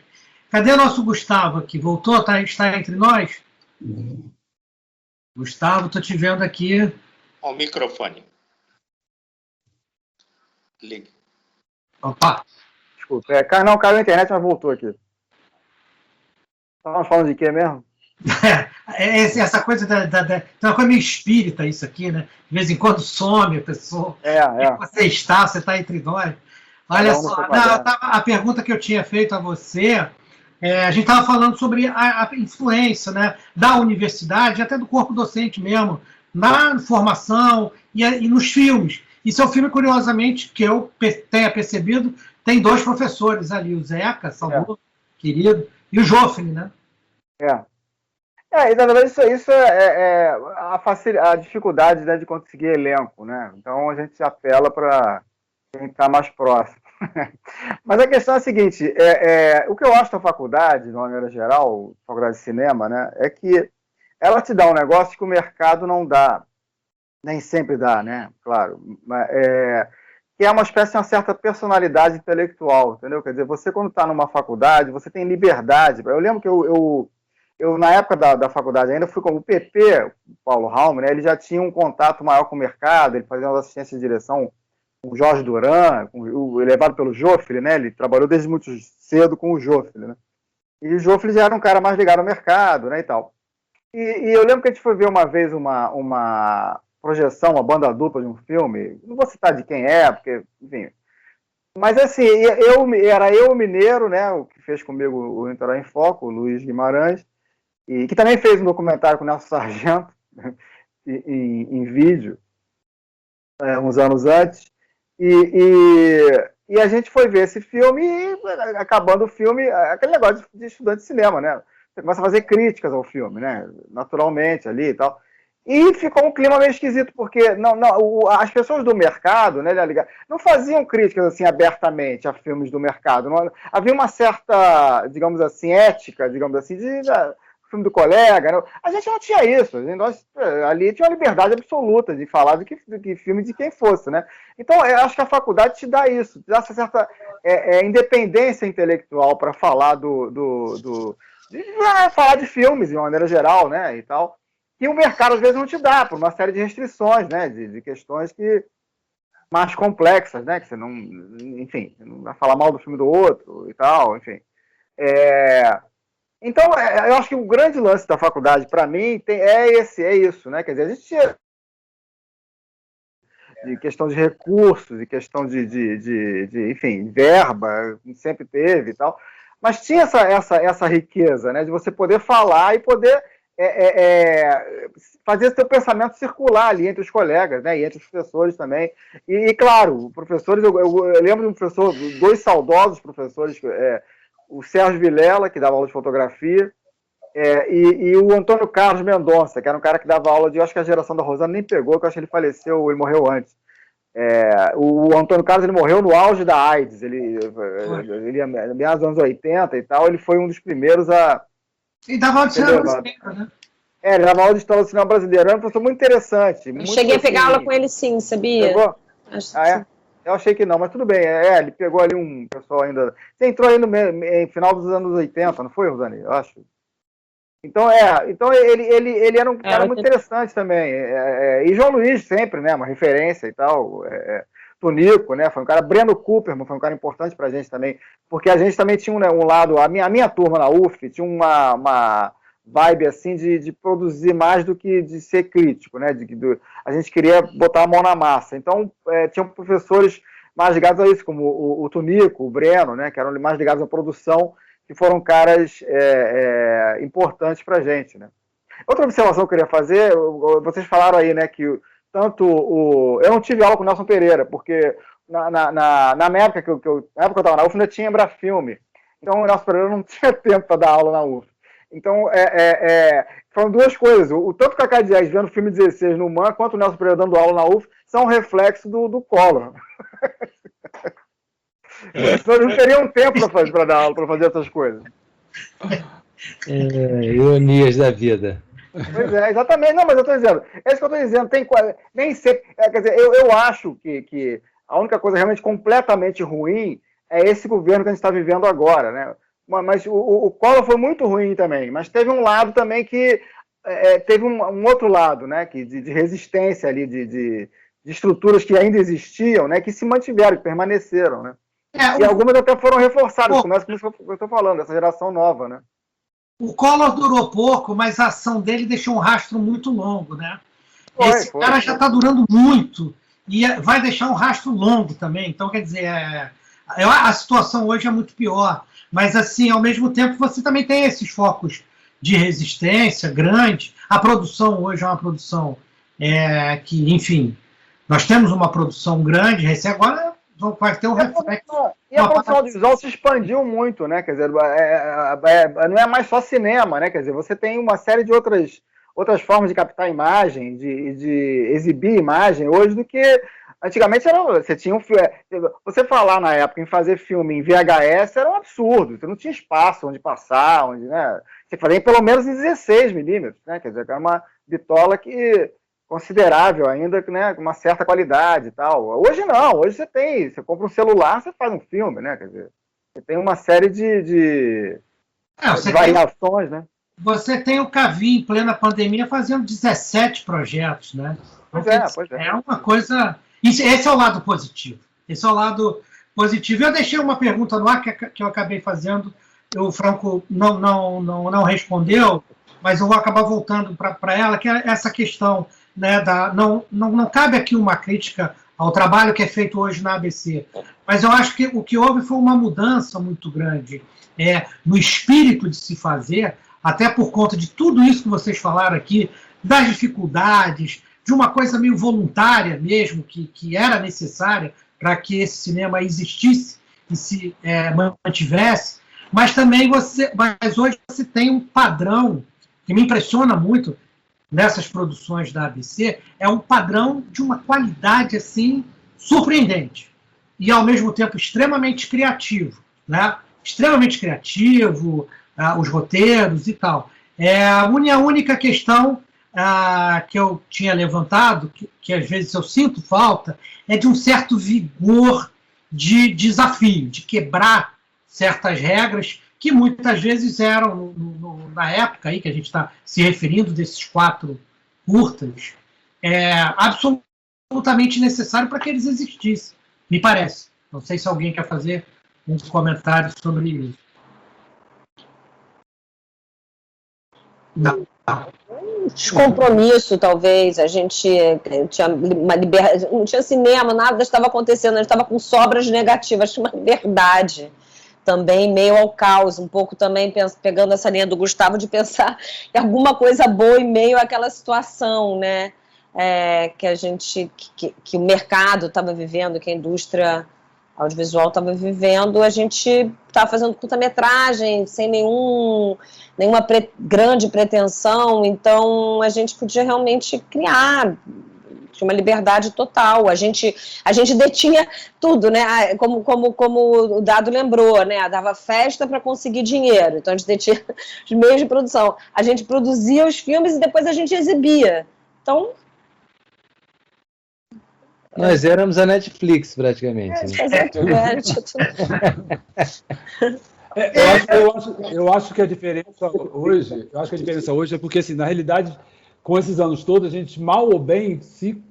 Cadê o nosso Gustavo aqui? Voltou? Está entre nós? Gustavo, estou te vendo aqui. Ao microfone. Ligue. Opa! Desculpa. Não, caiu na internet, mas voltou aqui. Estamos falando de quê mesmo? Essa coisa uma coisa meio espírita, isso aqui, né? De vez em quando some a pessoa. Você está entre nós. Olha só, a pergunta que eu tinha feito a você, a gente estava falando sobre a influência, né, da universidade, até do corpo docente mesmo, na formação e nos filmes. E seu filme, curiosamente, que eu tenha percebido, tem 2 professores ali, o Zeca, Salvador, querido, e o Joffre, né? E na verdade isso é a dificuldade, né, de conseguir elenco, né? Então a gente apela para quem está mais próximo. Mas a questão é a seguinte, o que eu acho da faculdade, de uma maneira geral, faculdade de cinema, né, é que ela te dá um negócio que o mercado não dá, nem sempre dá, né? Claro, que é uma espécie de uma certa personalidade intelectual, entendeu? Quer dizer, você quando está numa faculdade, você tem liberdade. Eu lembro que eu na época da faculdade ainda, fui como o PP, o Paulo Raume, né, ele já tinha um contato maior com o mercado, ele fazia umas assistências de direção com o Jorge Duran, levado pelo Joffre, né, ele trabalhou desde muito cedo com o Joffre, né, e o Joffre já era um cara mais ligado ao mercado, né, e tal. E eu lembro que a gente foi ver uma vez uma projeção, uma banda dupla de um filme, não vou citar de quem porque, enfim, mas assim, era eu, o mineiro, né, o que fez comigo o Niterói em Foco, o Luiz Guimarães, e que também fez um documentário com o Nelson Sargento, em vídeo, uns anos antes, e a gente foi ver esse filme e, acabando o filme, aquele negócio de estudante de cinema, né? Você começa a fazer críticas ao filme, né? Naturalmente, ali e tal. E ficou um clima meio esquisito, porque as pessoas do mercado, né, não faziam críticas assim abertamente a filmes do mercado. Não, havia uma certa, digamos assim, ética, digamos assim, de filme do colega. Né? A gente não tinha isso. Nós ali tinha uma liberdade absoluta de falar do que filme de quem fosse. Né? Então, eu acho que a faculdade te dá isso, te dá essa certa independência intelectual para falar falar de filmes, de uma maneira geral, né, e tal. Que o mercado, às vezes, não te dá, por uma série de restrições, né, de questões mais complexas, né, que você não, enfim, não vai falar mal do filme do outro e tal, enfim. Então, eu acho que o grande lance da faculdade, para mim, é isso, né, quer dizer, a gente questão de recursos e questão enfim, verba, sempre teve e tal. Mas tinha essa riqueza, né, de você poder falar e poder fazer seu pensamento circular ali entre os colegas, né, e entre os professores também. E claro, professores, eu lembro de um professor, 2 saudosos professores, o Sérgio Vilela, que dava aula de fotografia, e o Antônio Carlos Mendonça, que era um cara que dava aula de, eu acho que a geração da Rosana nem pegou, que eu acho que ele faleceu, ele morreu antes. O Antônio Carlos, ele morreu no auge da AIDS, ele meados dos anos 80 e tal, ele foi um dos primeiros a... E dava aula de cinema brasileiro, né? Ele dava aula de história do cinema brasileiro, era um professor muito interessante. Eu cheguei a pegar aula com ele sim, sabia? Pegou? Eu achei que não, mas tudo bem. Ele pegou ali um pessoal ainda... Você entrou aí no final dos anos 80, não foi, Rosane? Eu acho. Então ele era um cara muito interessante também. E João Luiz sempre, né? Uma referência e tal. Tonico, né? Foi um cara... Breno Cooperman foi um cara importante pra gente também, porque a gente também tinha um lado... A minha turma na UF tinha uma vibe assim de produzir mais do que de ser crítico, né? A gente queria botar a mão na massa. Então, tinham professores mais ligados a isso, como o Tonico, o Breno, né? Que eram mais ligados à produção, que foram caras importantes pra gente, né? Outra observação que eu queria fazer, vocês falaram aí, né, que eu não tive aula com o Nelson Pereira, porque na minha época na época que eu estava na UF ainda tinha Embrafilme, então o Nelson Pereira não tinha tempo para dar aula na UF. Então, foram 2 coisas. O tanto que a Cacá Dias vendo o filme 16 no MAN, quanto o Nelson Pereira dando aula na UF, são um reflexo do Collor. Nós não teriam tempo para dar aula, para fazer essas coisas. Ironias da vida. Pois exatamente. Não, mas eu estou dizendo, é isso que eu estou dizendo. Nem sempre. Quer dizer, eu acho que a única coisa realmente completamente ruim é esse governo que a gente está vivendo agora, né? Mas o Collor foi muito ruim também, mas teve um lado também que teve um outro lado, né, de resistência ali, de estruturas que ainda existiam, né, que se mantiveram, que permaneceram, né? E algumas até foram reforçadas, começa com isso que eu estou falando, essa geração nova, né? O Collor durou pouco, mas a ação dele deixou um rastro muito longo, né? Esse cara já está durando muito e vai deixar um rastro longo também. Então, quer dizer, a situação hoje é muito pior. Mas, assim, ao mesmo tempo, você também tem esses focos de resistência grande. A produção hoje é uma produção que, enfim, nós temos uma produção grande, agora vai ter um reflexo. E a produção audiovisual se expandiu muito, né? Quer dizer, não é mais só cinema, né? Quer dizer, você tem uma série de outras formas de captar imagem, de exibir imagem hoje do que... Antigamente você tinha você falar na época em fazer filme em VHS era um absurdo, você não tinha espaço onde passar, né? Você fazia pelo menos em 16mm, né? Quer dizer, era uma bitola considerável ainda, né? Com uma certa qualidade e tal. Hoje não, hoje você compra um celular, você faz um filme, né? Quer dizer, você tem uma série de variações, né? Você tem o Cavi em plena pandemia fazendo 17 projetos, né? Pois é. É uma coisa... Esse é o lado positivo. Esse é o lado positivo. Eu deixei uma pergunta no ar que eu acabei fazendo. O Franco não respondeu, mas eu vou acabar voltando para ela, que é essa questão, né, não cabe aqui uma crítica ao trabalho que é feito hoje na ABC, mas eu acho que o que houve foi uma mudança muito grande no espírito de se fazer, até por conta de tudo isso que vocês falaram aqui, das dificuldades, de uma coisa meio voluntária mesmo, que era necessária para que esse cinema existisse e se mantivesse, mas também mas hoje você tem um padrão que me impressiona muito nessas produções da ABC, é um padrão de uma qualidade assim surpreendente e ao mesmo tempo extremamente criativo, né? Extremamente criativo, os roteiros e tal. A única questão que eu tinha levantado, que às vezes eu sinto falta, é de um certo vigor de desafio, de quebrar certas regras que muitas vezes eram, na época aí que a gente está se referindo, desses 4 curtas, absolutamente necessário para que eles existissem, me parece. Não sei se alguém quer fazer um comentário sobre isso. Não. descompromisso, talvez. A gente tinha uma liberdade, não tinha cinema, nada estava acontecendo, a gente estava com sobras negativas, tinha uma liberdade também, meio ao caos, um pouco também pegando essa linha do Gustavo, de pensar em alguma coisa boa em meio àquela situação, né? Que a gente, que o mercado estava vivendo, que a indústria audiovisual estava vivendo. A gente estava fazendo curta-metragem sem nenhuma grande pretensão, então a gente podia realmente criar, tinha uma liberdade total, a gente detinha tudo, né? Como o Dado lembrou, né? Dava festa para conseguir dinheiro, então a gente detinha os meios de produção, a gente produzia os filmes e depois a gente exibia, então... Nós éramos a Netflix, praticamente. Eu acho que a diferença hoje é porque, assim, na realidade, com esses anos todos, a gente, mal ou bem, se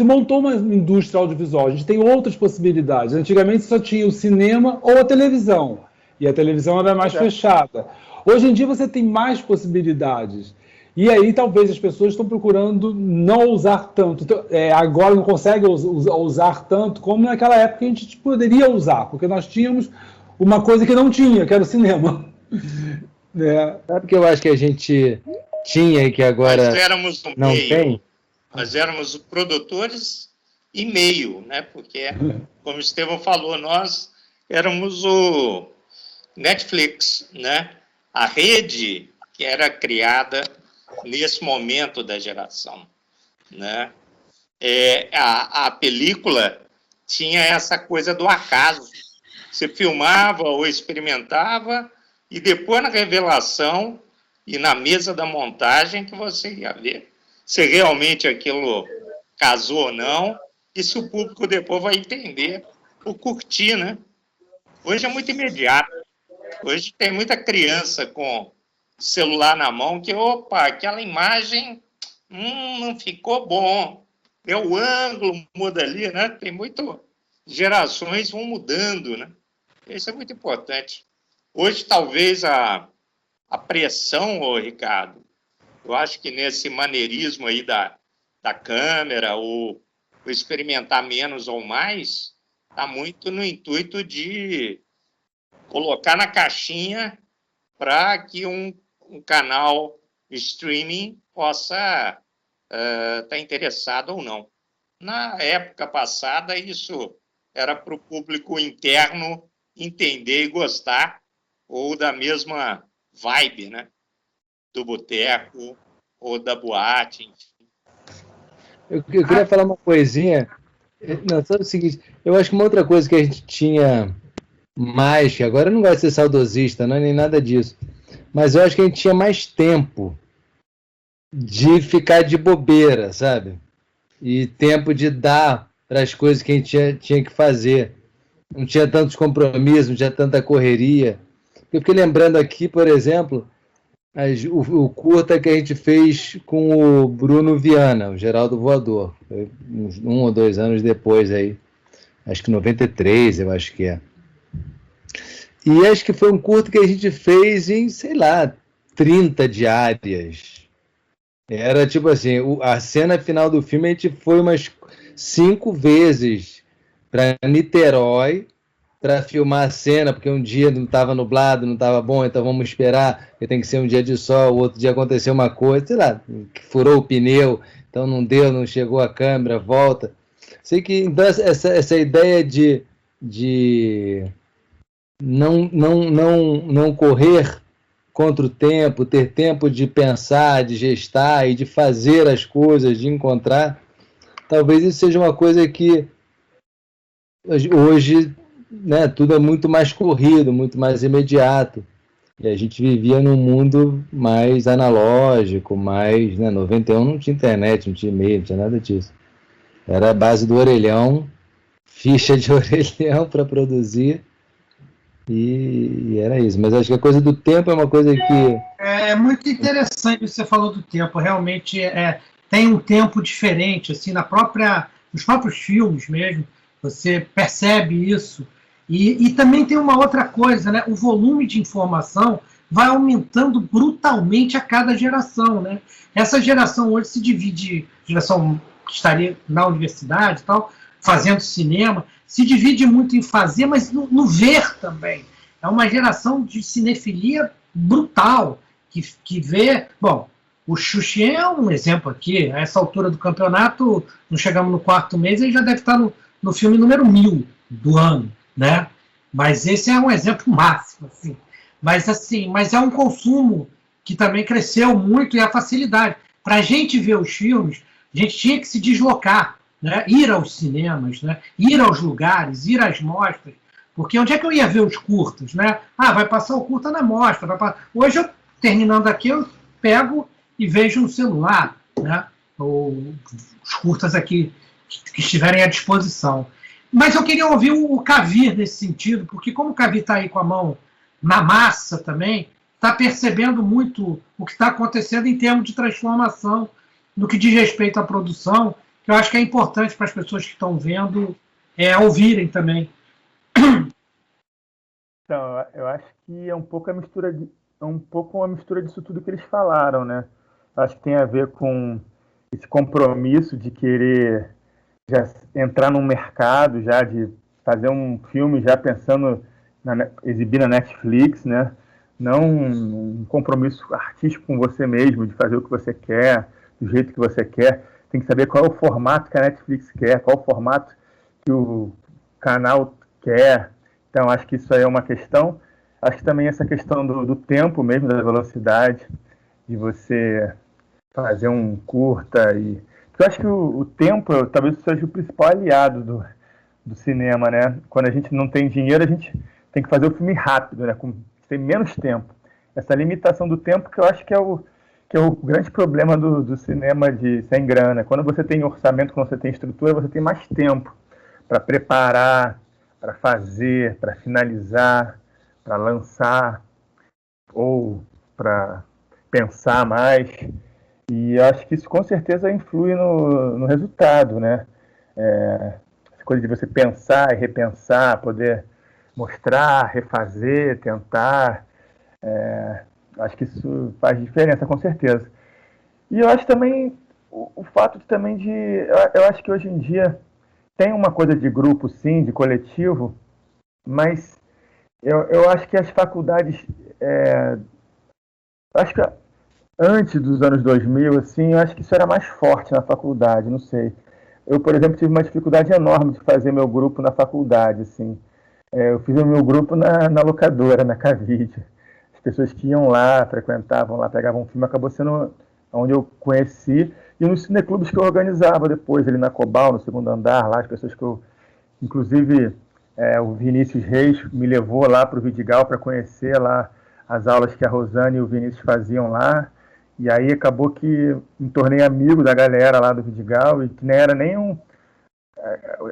montou uma indústria audiovisual. A gente tem outras possibilidades. Antigamente só tinha o cinema ou a televisão, e a televisão era mais fechada. Hoje em dia você tem mais possibilidades. E aí talvez as pessoas estão procurando não usar tanto. Então, agora não conseguem usar tanto como naquela época a gente poderia usar, porque nós tínhamos uma coisa que não tinha, que era o cinema. Sabe o que eu acho que a gente tinha e que agora nós éramos não meio, tem? Nós éramos produtores e meio, né? Porque, como o Estevão falou, nós éramos o Netflix, né? A rede que era criada nesse momento da geração, né? A película tinha essa coisa do acaso. Você filmava ou experimentava e depois na revelação e na mesa da montagem que você ia ver se realmente aquilo casou ou não e se o público depois vai entender ou curtir, né? Hoje é muito imediato. Hoje tem muita criança com celular na mão que, opa, aquela imagem não ficou bom. O ângulo muda ali, né? Tem muito... Gerações vão mudando, né? Isso é muito importante. Hoje, talvez, a pressão, Ricardo, eu acho que nesse maneirismo aí da câmera, o experimentar menos ou mais, está muito no intuito de colocar na caixinha para que um canal streaming possa estar interessado ou não. Na época passada, isso era para o público interno entender e gostar, ou da mesma vibe, né? Do boteco ou da boate, enfim. Eu queria falar uma coisinha. Não, só o seguinte, eu acho que uma outra coisa que a gente tinha mais, que agora eu não gosto de ser saudosista, não é nem nada disso, mas eu acho que a gente tinha mais tempo de ficar de bobeira, sabe? E tempo de dar para as coisas que a gente tinha que fazer. Não tinha tantos compromissos, não tinha tanta correria. Eu fiquei lembrando aqui, por exemplo, o curta que a gente fez com o Bruno Viana, o Geraldo Voador. Foi uns 1 ou 2 anos depois aí. Acho que 93, eu acho que é. E acho que foi um curto que a gente fez em, sei lá, 30 diárias. Era tipo assim, a cena final do filme a gente foi umas 5 vezes para Niterói para filmar a cena, porque um dia não estava nublado, não estava bom, então vamos esperar, porque tem que ser um dia de sol, o outro dia aconteceu uma coisa, sei lá, que furou o pneu, então não deu, não chegou a câmera, volta. Sei que então, essa ideia de não correr contra o tempo, ter tempo de pensar, de gestar e de fazer as coisas, de encontrar, talvez isso seja uma coisa que hoje, né, tudo é muito mais corrido, muito mais imediato. E a gente vivia num mundo mais analógico, mais... Né, 91 não tinha internet, não tinha e-mail, não tinha nada disso. Era a base do orelhão, ficha de orelhão para produzir. E era isso. Mas acho que a coisa do tempo é uma coisa que... É muito interessante que você falou do tempo. Realmente tem um tempo diferente, assim, nos próprios filmes mesmo. Você percebe isso. E também tem uma outra coisa, né? O volume de informação vai aumentando brutalmente a cada geração, né? Essa geração hoje se divide, geração que estaria na universidade e tal, fazendo cinema, se divide muito em fazer, mas no ver também. É uma geração de cinefilia brutal, que vê... Bom, o Xuxi é um exemplo aqui. A essa altura do campeonato, não chegamos no 4º mês, ele já deve estar no filme número 1000 do ano, né? Mas esse é um exemplo máximo, assim. Mas é um consumo que também cresceu muito, e a facilidade. Para a gente ver os filmes, a gente tinha que se deslocar, né? Ir aos cinemas, né? Ir aos lugares, ir às mostras. Porque onde é que eu ia ver os curtas, né? Vai passar o curta na mostra. Hoje, terminando aqui, eu pego e vejo no celular, né? Os curtas aqui que estiverem à disposição. Mas eu queria ouvir o Cavir nesse sentido, porque como o Cavir está aí com a mão na massa também, está percebendo muito o que está acontecendo em termos de transformação no que diz respeito à produção, que eu acho que é importante para as pessoas que estão vendo ouvirem também. Então, eu acho que é um pouco uma mistura disso tudo que eles falaram, né? Eu acho que tem a ver com esse compromisso de querer já entrar no mercado, já de fazer um filme já pensando exibir na Netflix, né? Não um compromisso artístico com você mesmo, de fazer o que você quer, do jeito que você quer. Tem que saber qual é o formato que a Netflix quer, qual é o formato que o canal quer. Então, acho que isso aí é uma questão. Acho que também essa questão do tempo mesmo, da velocidade, de você fazer um curta. Eu acho que o tempo talvez seja o principal aliado do cinema, né? Quando a gente não tem dinheiro, a gente tem que fazer o filme rápido, né? Tem menos tempo. Essa limitação do tempo que eu acho que é o grande problema do cinema sem grana. Quando você tem orçamento, quando você tem estrutura, você tem mais tempo para preparar, para fazer, para finalizar, para lançar, ou para pensar mais. E eu acho que isso com certeza influi no resultado, né? Essa coisa de você pensar e repensar, poder mostrar, refazer, tentar. Acho que isso faz diferença, com certeza. E eu acho também o fato de eu acho que hoje em dia tem uma coisa de grupo, sim, de coletivo, mas eu acho que as faculdades... acho que antes dos anos 2000, assim, eu acho que isso era mais forte na faculdade, não sei. Eu, por exemplo, tive uma dificuldade enorme de fazer meu grupo na faculdade, assim. Eu fiz o meu grupo na locadora, na Cavide. As pessoas que iam lá, frequentavam lá, pegavam um filme, acabou sendo onde eu conheci. E nos cineclubes que eu organizava depois, ali na Cobal, no segundo andar, lá, as pessoas que eu... Inclusive, o Vinícius Reis me levou lá para o Vidigal para conhecer lá as aulas que a Rosane e o Vinícius faziam lá. E aí acabou que me tornei amigo da galera lá do Vidigal, e que nem era nem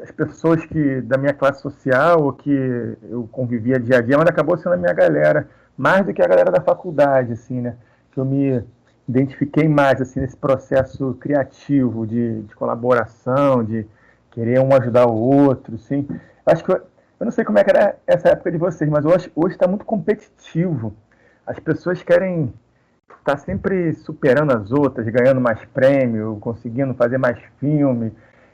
as pessoas da minha classe social, ou que eu convivia dia a dia, mas acabou sendo a minha galera, mais do que a galera da faculdade, assim, né? Que eu me identifiquei mais, assim, nesse processo criativo, de colaboração, de querer um ajudar o outro, assim. Acho que eu não sei como é que era essa época de vocês, mas hoje está muito competitivo. As pessoas querem estar sempre superando as outras, ganhando mais prêmio, conseguindo fazer mais filme.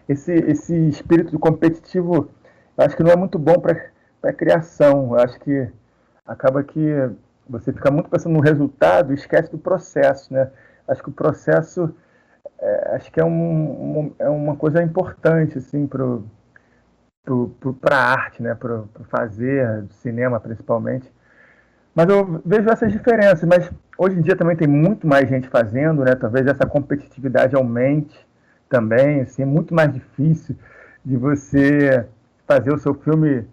Esse espírito competitivo, eu acho que não é muito bom para a criação. Eu acho que acaba que você fica muito pensando no resultado e esquece do processo, né? Acho que o processo acho que é uma coisa importante, assim, para a arte, né? Para fazer cinema, principalmente. Mas eu vejo essas diferenças. Mas hoje em dia também tem muito mais gente fazendo, né? Talvez essa competitividade aumente também, assim, é muito mais difícil de você fazer o seu filme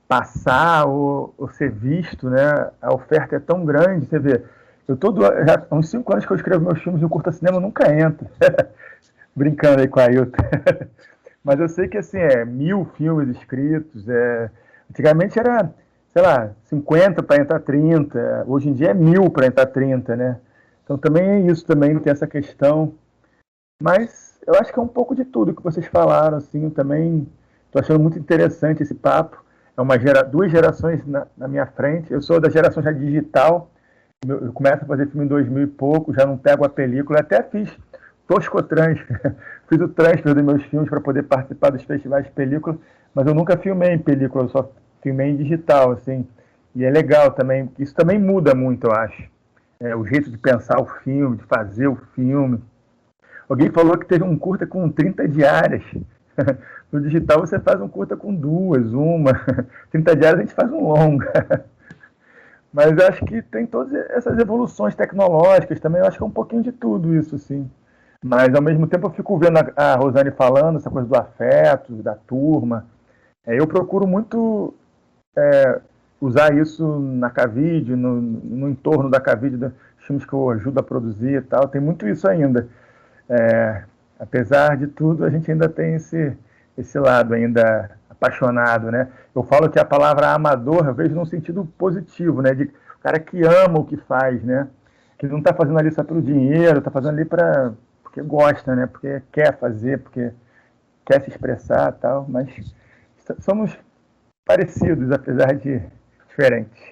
passar ou ser visto, né? A oferta é tão grande, você vê. Já há uns 5 anos que eu escrevo meus filmes no Curta Cinema, nunca entra. Brincando aí com a Ailton. Mas eu sei que, assim, 1000 filmes escritos. Antigamente era, sei lá, 50 para entrar 30. Hoje em dia é 1000 para entrar 30, né? Então também é isso, também tem essa questão. Mas eu acho que é um pouco de tudo que vocês falaram, assim. Eu também estou achando muito interessante esse papo. É 2 gerações na minha frente. Eu sou da geração já digital, eu começo a fazer filme em 2000 e pouco, já não pego a película, até fiz toscotransfer, fiz o transfer dos meus filmes para poder participar dos festivais de película, mas eu nunca filmei em película, eu só filmei em digital, assim, e é legal também, isso também muda muito, eu acho, o jeito de pensar o filme, de fazer o filme. Alguém falou que teve um curta com 30 diárias, no digital você faz um curta com 2, 30 diárias a gente faz um longa. Mas eu acho que tem todas essas evoluções tecnológicas também, eu acho que é um pouquinho de tudo isso, assim. Mas, ao mesmo tempo, eu fico vendo a Rosane falando, essa coisa do afeto, da turma. Eu procuro muito usar isso na Cavide, no entorno da Cavide, dos filmes que eu ajudo a produzir e tal. Tem muito isso ainda. Apesar de tudo, a gente ainda tem esse lado ainda apaixonado, né? Eu falo que a palavra amador eu vejo num sentido positivo, né? De o cara que ama o que faz, né? Que não está fazendo ali só pelo dinheiro, está fazendo ali porque gosta, né? Porque quer fazer, porque quer se expressar e tal. Mas somos parecidos, apesar de diferentes.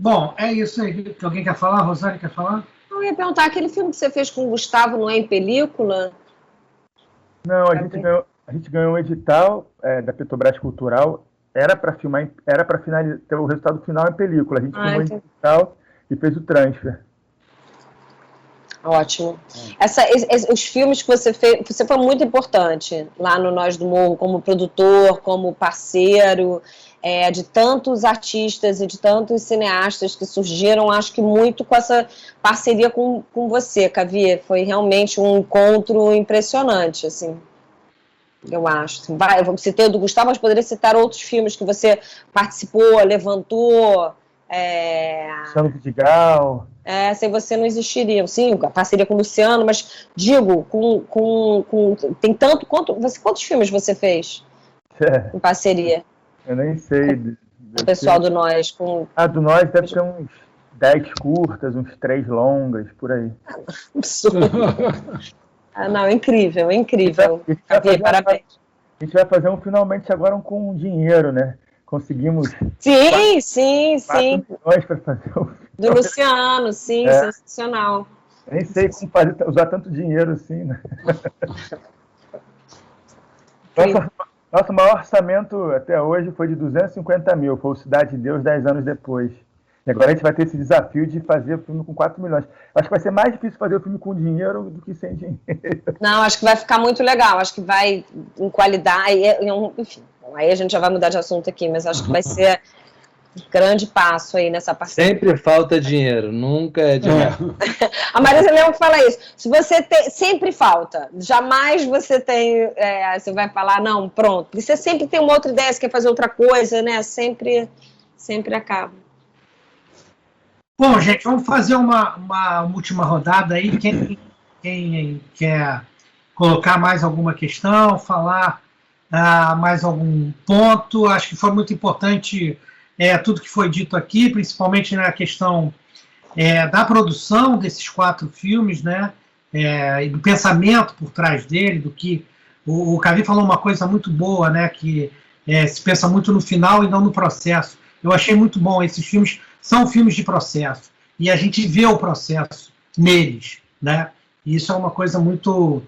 Bom, é isso aí. Alguém quer falar? Rosane quer falar? Eu ia perguntar, aquele filme que você fez com o Gustavo não é em película? Não, a gente ganhou um edital da Petrobras Cultural, era para filmar, era para ter o resultado final em película. A gente filmou em digital e fez o transfer. Ótimo. Os filmes que você fez, você foi muito importante lá no Nós do Morro, como produtor, como parceiro, de tantos artistas e de tantos cineastas que surgiram, acho que muito com essa parceria com você, Cavi. Foi realmente um encontro impressionante, assim, eu acho. Eu citei o do Gustavo, mas poderia citar outros filmes que você participou, levantou. Luciano Vidigal. Sem você não existiria. Sim, a parceria com o Luciano, mas digo, tem tanto. Quantos filmes você fez em parceria? Eu nem sei. O pessoal do Nós. Do Nós deve ter uns 10 curtas, uns 3 longas, por aí. Absurdo. Não, incrível, incrível. Parabéns. A gente vai fazer finalmente agora com dinheiro, né? Conseguimos. Sim. 4 milhões para fazer o filme. Do Luciano, sim, sensacional. Nem sei como usar tanto dinheiro assim, né? Nosso maior orçamento até hoje foi de 250 mil, foi o Cidade de Deus 10 anos depois. E agora a gente vai ter esse desafio de fazer o filme com 4 milhões. Acho que vai ser mais difícil fazer o filme com dinheiro do que sem dinheiro. Não, acho que vai ficar muito legal. Acho que vai, em qualidade, enfim, aí a gente já vai mudar de assunto aqui, mas acho que vai ser um grande passo aí nessa parceria. Sempre falta dinheiro, nunca é dinheiro. A Marisa Leão fala isso. Se você tem, sempre falta. Jamais você tem, você vai falar, não, pronto. Porque você sempre tem uma outra ideia, você quer fazer outra coisa, né? Sempre acaba. Bom, gente, vamos fazer uma última rodada aí. Quem quer colocar mais alguma questão, falar mais algum ponto? Acho que foi muito importante tudo que foi dito aqui, principalmente na questão da produção desses 4 filmes, né? E do pensamento por trás dele, do que o Cavi falou uma coisa muito boa, né? Que se pensa muito no final e não no processo. Eu achei muito bom. Esses filmes são filmes de processo e a gente vê o processo neles, né? E isso é uma coisa muito,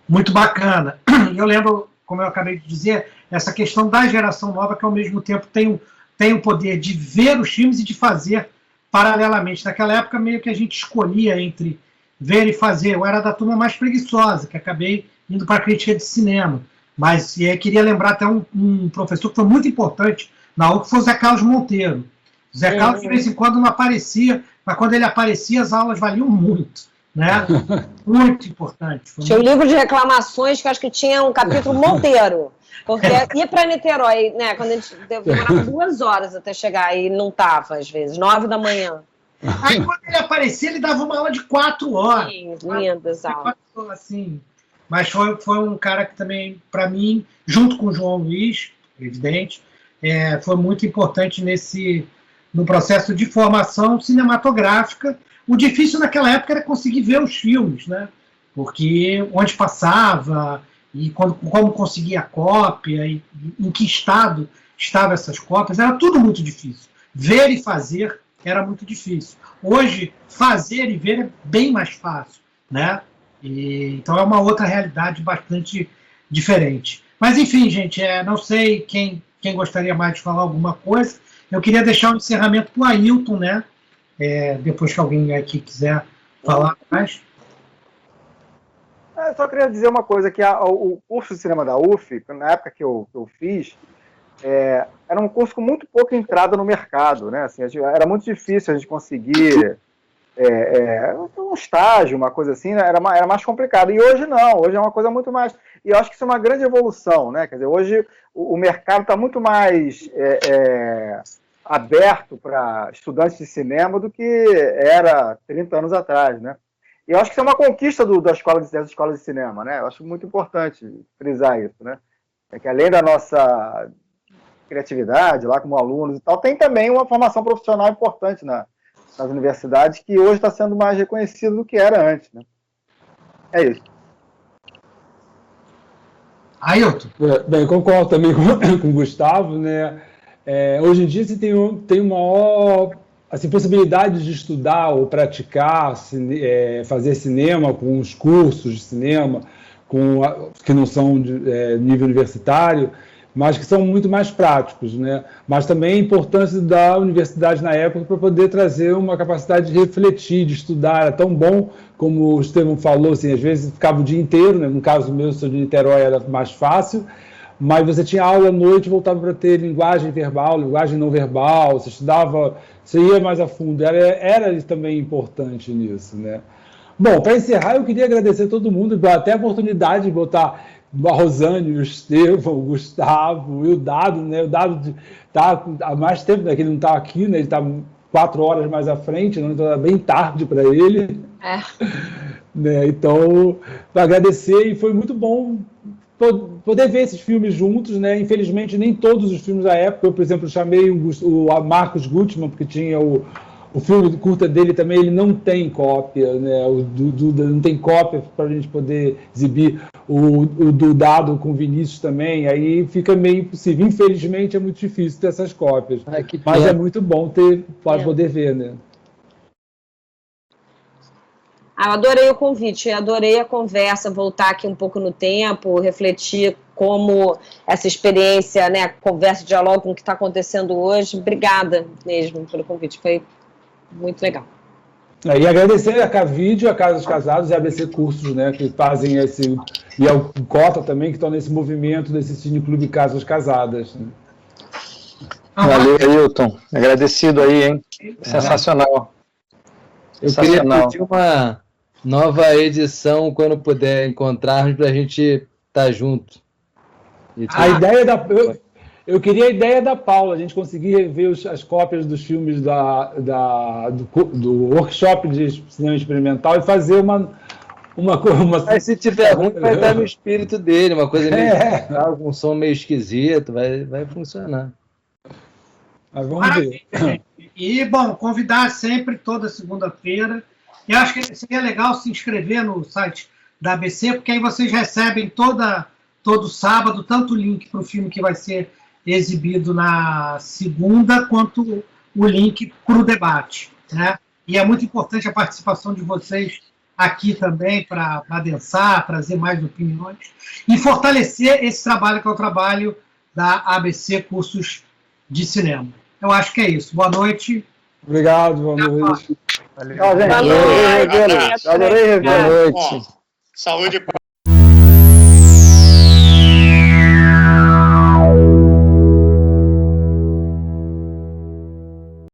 muito bacana. Eu lembro, como eu acabei de dizer, essa questão da geração nova que ao mesmo tempo tem o poder de ver os filmes e de fazer paralelamente. Naquela época meio que a gente escolhia entre ver e fazer. Eu era da turma mais preguiçosa, que acabei indo para a crítica de cinema. Mas queria lembrar até um professor que foi muito importante na UF, que foi o Zé Carlos Monteiro. O Zé Carlos, de vez em quando, não aparecia, mas quando ele aparecia, as aulas valiam muito, né? Muito importante. Tinha um livro de reclamações que eu acho que tinha um capítulo Monteiro, porque ia para Niterói, né? Quando a gente demorava 2 horas até chegar e não estava, às vezes, 9 da manhã. Aí, quando ele aparecia, ele dava uma aula de 4 horas. Sim, lindas aulas. Assim. Mas foi um cara que também, para mim, junto com o João Luiz, evidente, foi muito importante no processo de formação cinematográfica. O difícil naquela época era conseguir ver os filmes, né? Porque onde passava, e como conseguia a cópia, e em que estado estavam essas cópias, era tudo muito difícil. Ver e fazer era muito difícil. Hoje, fazer e ver é bem mais fácil, né? Então é uma outra realidade bastante diferente. Mas, enfim, gente, não sei quem gostaria mais de falar alguma coisa. Eu queria deixar o encerramento para o Ailton, né? Depois que alguém aqui quiser falar mais. Eu só queria dizer uma coisa, que o curso de cinema da UF, na época que eu fiz, era um curso com muito pouca entrada no mercado, né? Assim, era muito difícil a gente conseguir um estágio, uma coisa assim, né? Era mais complicado. E hoje não, hoje é uma coisa muito mais... E eu acho que isso é uma grande evolução, né? Quer dizer, hoje o mercado está muito mais aberto para estudantes de cinema do que era 30 anos atrás, né? E eu acho que isso é uma conquista das escolas de cinema, né? Eu acho muito importante frisar isso, né? É que além da nossa criatividade lá como alunos e tal, tem também uma formação profissional importante nas universidades, que hoje está sendo mais reconhecido do que era antes, né? É isso. Ailton? Bem, eu concordo também com o Gustavo, né? Hoje em dia você tem maior possibilidade de estudar ou praticar, fazer cinema com os cursos de cinema, que não são de nível universitário, mas que são muito mais práticos, né? Mas também a importância da universidade na época para poder trazer uma capacidade de refletir, de estudar. Era tão bom, como o Estevão falou, assim, às vezes ficava o dia inteiro, né? No caso meu, sou de Niterói, era mais fácil, mas você tinha aula à noite, voltava para ter linguagem verbal, linguagem não verbal, você estudava, você ia mais a fundo, era também importante nisso, né? Bom, para encerrar, eu queria agradecer a todo mundo, até a oportunidade de botar a Rosane, o Estevão, o Gustavo e o Dado, né? O Dado está há mais tempo, né, que ele não está aqui, né? Ele está 4 horas mais à frente, né? Então é bem tarde para ele. Né? Então, para agradecer, e foi muito bom poder ver esses filmes juntos, né? Infelizmente, nem todos os filmes da época. Eu, por exemplo, chamei o Marcos Gutmann, porque tinha o filme curta dele também, ele não tem cópia, né? O Duda não tem cópia para a gente poder exibir. O do Dado com o Vinícius também, aí fica meio impossível. Infelizmente, é muito difícil ter essas cópias. Mas é muito bom poder ver, né? Eu adorei o convite, adorei a conversa, voltar aqui um pouco no tempo, refletir como essa experiência, né, conversa, diálogo com o que está acontecendo hoje. Obrigada mesmo pelo convite, foi muito legal. E agradecer a Cavídeo, a Casa dos Casados e a ABC Cursos, né, que fazem e ao Cota também, que estão nesse movimento desse Cineclube Casas Casadas. Né? Valeu, Ailton. Agradecido aí, hein? Sensacional. Eu queria pedir uma nova edição quando puder encontrarmos para a gente estar junto. Eu queria a ideia da Paula, a gente conseguir rever as cópias dos filmes do workshop de cinema experimental e fazer uma Mas se tiver ruim, vai estar no espírito dele, uma coisa meio um som meio esquisito, vai funcionar. Mas vamos ver. E, bom, convidar sempre toda segunda-feira. Eu acho que seria legal se inscrever no site da ABC, porque aí vocês recebem todo sábado, tanto o link para o filme que vai ser exibido na segunda, quanto o link para o debate, né? E é muito importante a participação de vocês aqui também para adensar, trazer mais opiniões e fortalecer esse trabalho que é o trabalho da ABC Cursos de Cinema. Eu acho que é isso. Boa noite. Obrigado, boa noite. Valeu, gente. Adorei rever. Boa noite. Saúde e paz.